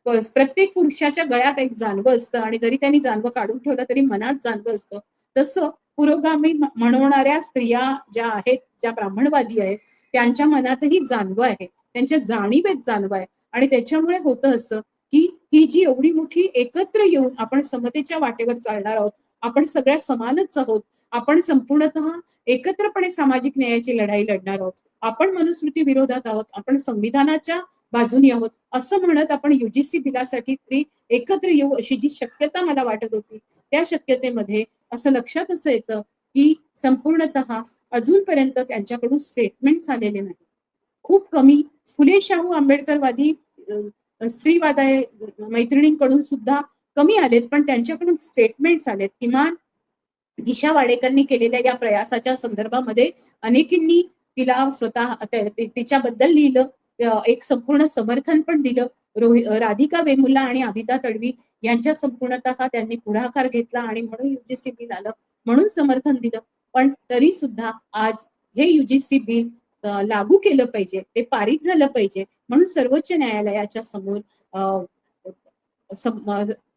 प्रत्येक पुरुषाच्या गळ्यात एक जानवं असतं आणि जरी त्यांनी जानवं काढून ठेवलं तरी मनात जानवं असतं. तसं पुरोगामी म्हणवणाऱ्या स्त्रिया ज्या आहेत, ज्या ब्राह्मणवादी आहेत, त्यांच्या मनातही जानवं आहे, त्यांच्या जाणीवेत जानवं आहे. आणि त्याच्यामुळे होतं असं की ही जी एवढी मोठी एकत्र येऊन आपण समतेच्या वाटेवर चालणार आहोत, आपण सगळ्या समानच आहोत, आपण संपूर्णतः एकत्रपणे सामाजिक न्यायाची लढाई लढणार आहोत, आपण मनुस्मृती विरोधात आहोत, आपण संविधानाच्या बाजूनी आहोत असं म्हणत आपण युजीसी बिलासाठी तरी एकत्र येऊ अशी जी शक्यता मला वाटत होती, त्या शक्यतेमध्ये असं लक्षात असं येतं की संपूर्णतः अजूनपर्यंत त्यांच्याकडून स्टेटमेंट आलेले नाही. खूप कमी फुले शाहू आंबेडकरवादी स्त्रीवाद मैत्रिणींकडून सुद्धा कमी आलेत, पण त्यांच्याकडून स्टेटमेंट्स आलेत. किमान दिशा वाडेकरनी केलेल्या या प्रयासाच्या संदर्भामध्ये अनेकींनी तिला स्वतः तिच्याबद्दल लिहिलं, एक संपूर्ण समर्थन पण दिलं. राधिका वेमुल्ला आणि अभिता तडवी यांच्या संपूर्णतः त्यांनी पुढाकार घेतला आणि म्हणून युजीसी बिल आलं, म्हणून समर्थन दिलं. पण तरी सुद्धा आज हे युजीसी बिल लागू केलं पाहिजे, ते पारित झालं पाहिजे म्हणून सर्वोच्च न्यायालयाच्या समोर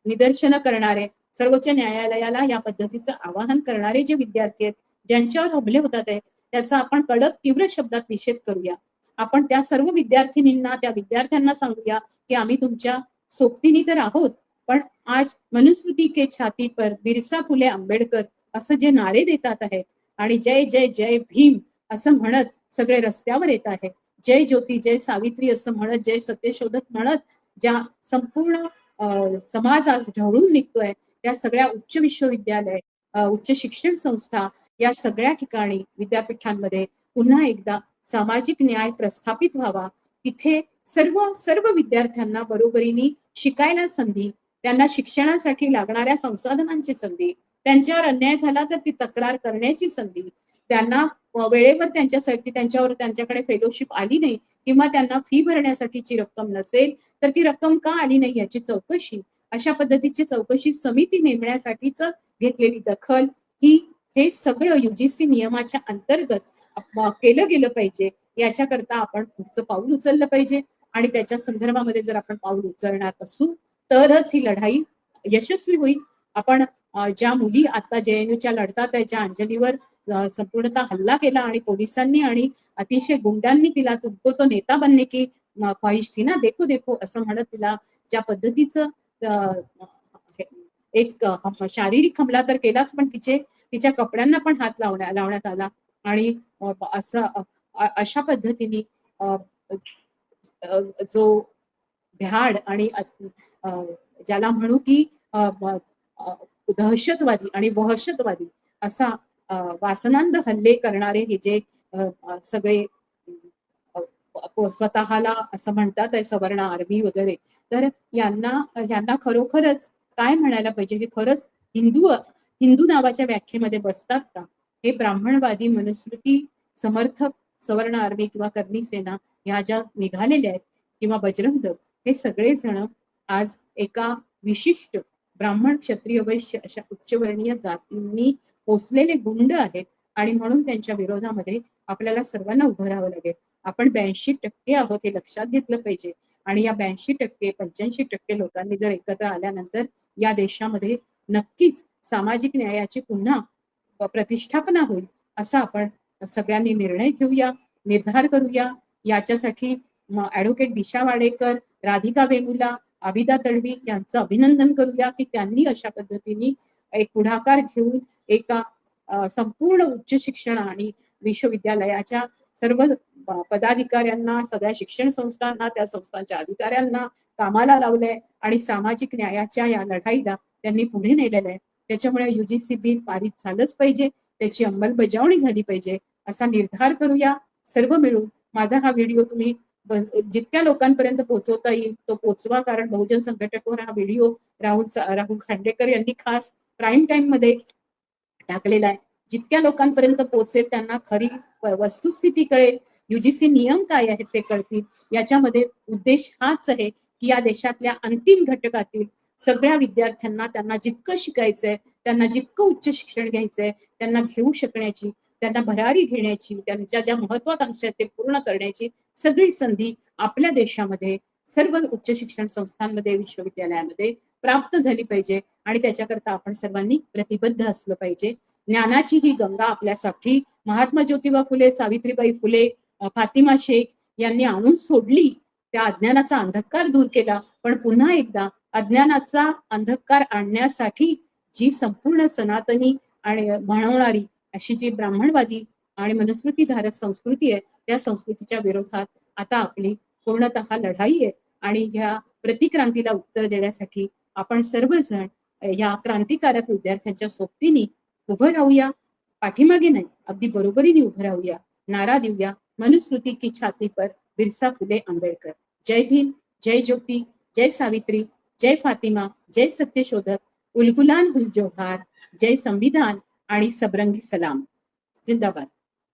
निदर्शनं करणारे, सर्वोच्च न्यायालयाला या पद्धतीचं आवाहन करणारे जे विद्यार्थी आहेत, ज्यांच्यावर हमले होतात आहे, त्याचा आपण कडक तीव्र शब्दात निषेध करूया. आपण त्या सर्व विद्यार्थिनींना, त्या विद्यार्थ्यांना सांगूया की आम्ही तुमच्या सोबतीने तर आहोत, पण आज मनुस्मृती के छाती पर बिरसा फुले आंबेडकर असं जे नारे देतात आहेत आणि जय जय जय भीम असं म्हणत सगळे रस्त्यावर येत आहे, जय ज्योती जय सावित्री असं म्हणत, जय सत्यशोधक म्हणत ज्या संपूर्ण समाज आज ढवळून निघतोय, त्या सगळ्या उच्च विश्वविद्यालय, उच्च शिक्षण संस्था या सगळ्या ठिकाणी विद्यापीठांमध्ये पुन्हा एकदा सामाजिक न्याय प्रस्थापित व्हावा, तिथे सर्व सर्व विद्यार्थ्यांना बरोबरीने शिकायला संधी, त्यांना शिक्षणासाठी लागणाऱ्या संसाधनांची संधी, त्यांच्यावर अन्याय झाला तर ती तक्रार करण्याची संधी, त्यांना वेळेवर त्यांच्याकडे फेलोशिप आली नाही किंवा त्यांना फी भरण्यासाठीची रक्कम नसेल तर ती रक्कम का आली नाही याची चौकशी, अशा पद्धतीची चौकशी समिती नेमण्यासाठीच घेतलेली दखल, हे सगळं युजीसी नियमाच्या अंतर्गत केलं गेलं पाहिजे. याच्याकरता आपण पुढचं पाऊल उचललं पाहिजे आणि त्याच्या संदर्भामध्ये जर आपण पाऊल उचलणार असू तरच ही लढाई यशस्वी होईल. आपण ज्या मुली आता JNUच्या लढतात आहे, ज्या अंजलीवर संपूर्णतः हल्ला केला आणि पोलिसांनी आणि अतिशय गुंडांनी तिला तुमको तो नेता बनने की ख्वाहिश थी ना, देखो देखो असं म्हणत तिला ज्या पद्धतीचं एक शारीरिक हमला तर केलाच, पण तिच्या कपड्यांना पण हात लावण्यात आला आणि असं अशा पद्धतीने जो भ्याड आणि ज्याला म्हणू की दहशतवादी आणि वहशतवादी असा वासनांध हल्ले करणारे हे जे सगळे स्वतःला असं म्हणतात सवर्ण आर्मी वगैरे, तर यांना खरोखरच काय म्हणायला पाहिजे, हे खरंच हिंदू नावाच्या व्याख्येमध्ये बसतात का? हे ब्राह्मणवादी मनुस्मृती समर्थक सवर्ण आर्मी किंवा कर्णी सेना ह्या ज्या निघालेल्या आहेत किंवा बजरंग दल, हे सगळे जण आज एका विशिष्ट ब्राह्मण क्षत्रिय वैश्य अशा उच्चवर्णीय जातींनी पोचलेले गुंड आहेत आणि म्हणून त्यांच्या विरोधामध्ये आपल्याला सर्वांना उभं राहावं लागेल. आपण 82% आहोत हे लक्षात घेतलं पाहिजे आणि या 82% 85% लोकांनी जर एकत्र आल्यानंतर या देशामध्ये नक्कीच सामाजिक न्यायाची पुन्हा प्रतिष्ठापना होईल असा आपण सगळ्यांनी निर्णय घेऊया, निर्धार करूया. याच्यासाठी ऍडव्होकेट दिशा वाडेकर, राधिका वेमुला, आबिदा तडवी यांचं अभिनंदन करूया की त्यांनी अशा पद्धतीने एक पुढाकार घेऊन एका संपूर्ण उच्च शिक्षण आणि विश्वविद्यालयाच्या सर्व पदाधिकाऱ्यांना, सगळ्या शिक्षण संस्थांना, त्या संस्थांच्या अधिकाऱ्यांना कामाला लावलंय आणि सामाजिक न्यायाच्या या लढाईला त्यांनी पुढे नेलेलं आहे. त्याच्यामुळे UGC बिल पारित झालंच पाहिजे, त्याची अंमलबजावणी झाली पाहिजे असा निर्धार करूया सर्व मिळून. माझा हा व्हिडिओ तुम्ही जितक्या लोकांपर्यंत पोहोचवता येईल तो पोचवा, कारण बहुजन संघटकवर हा व्हिडिओ राहुल खांडेकर यांनी खास प्राईम टाइम मध्ये टाकलेला आहे. जितक्या लोकांपर्यंत पोहोचेल त्यांना खरी वस्तुस्थिती कळेल, UGC नियम काय आहेत ते कळतील. याच्यामध्ये उद्देश हाच आहे की या देशातल्या अंतिम घटकातील सगळ्या विद्यार्थ्यांना त्यांना जितकं शिकायचंय, त्यांना जितकं उच्च शिक्षण घ्यायचंय, त्यांना घेऊ शकण्याची, त्यांना भरारी घेण्याची, त्यांच्या ज्या महत्वाकांक्षा आहेत ते पूर्ण करण्याची सगळी संधी आपल्या देशामध्ये सर्व उच्च शिक्षण संस्थांमध्ये, विश्वविद्यालयामध्ये प्राप्त झाली पाहिजे आणि त्याच्याकरता आपण सर्वांनी प्रतिबद्ध असलं पाहिजे. ज्ञानाची ही गंगा आपल्यासाठी महात्मा ज्योतिबा फुले, सावित्रीबाई फुले, फातिमा शेख यांनी आणून सोडली. त्या अज्ञानाचा अंधकार दूर केला, पण पुन्हा एकदा अज्ञानाचा अंधकार आणण्यासाठी जी संपूर्ण सनातनी आणि म्हणवणारी अशी जी ब्राह्मणवादी आणि मनुस्मृतीधारक संस्कृती आहे, त्या संस्कृतीच्या विरोधात आता आपली पूर्णतः लढाई आहे आणि ह्या प्रतिक्रांतीला उत्तर देण्यासाठी आपण सर्वजण या क्रांतिकारक विद्यार्थ्यांच्या सोबतीने उभं राहूया. पाठीमागे नाही, अगदी बरोबरीने उभं राहूया. नारा देऊया, मनुस्मृती की छाती पर बिरसा फुले आंबेडकर. जय भीम, जय ज्योती, जय सावित्री, जय फातिमा, जय सत्यशोधक, उलगुलान हुल जोहार, जय संविधान आणि सबरंगी सलाम. जिंदाबाद.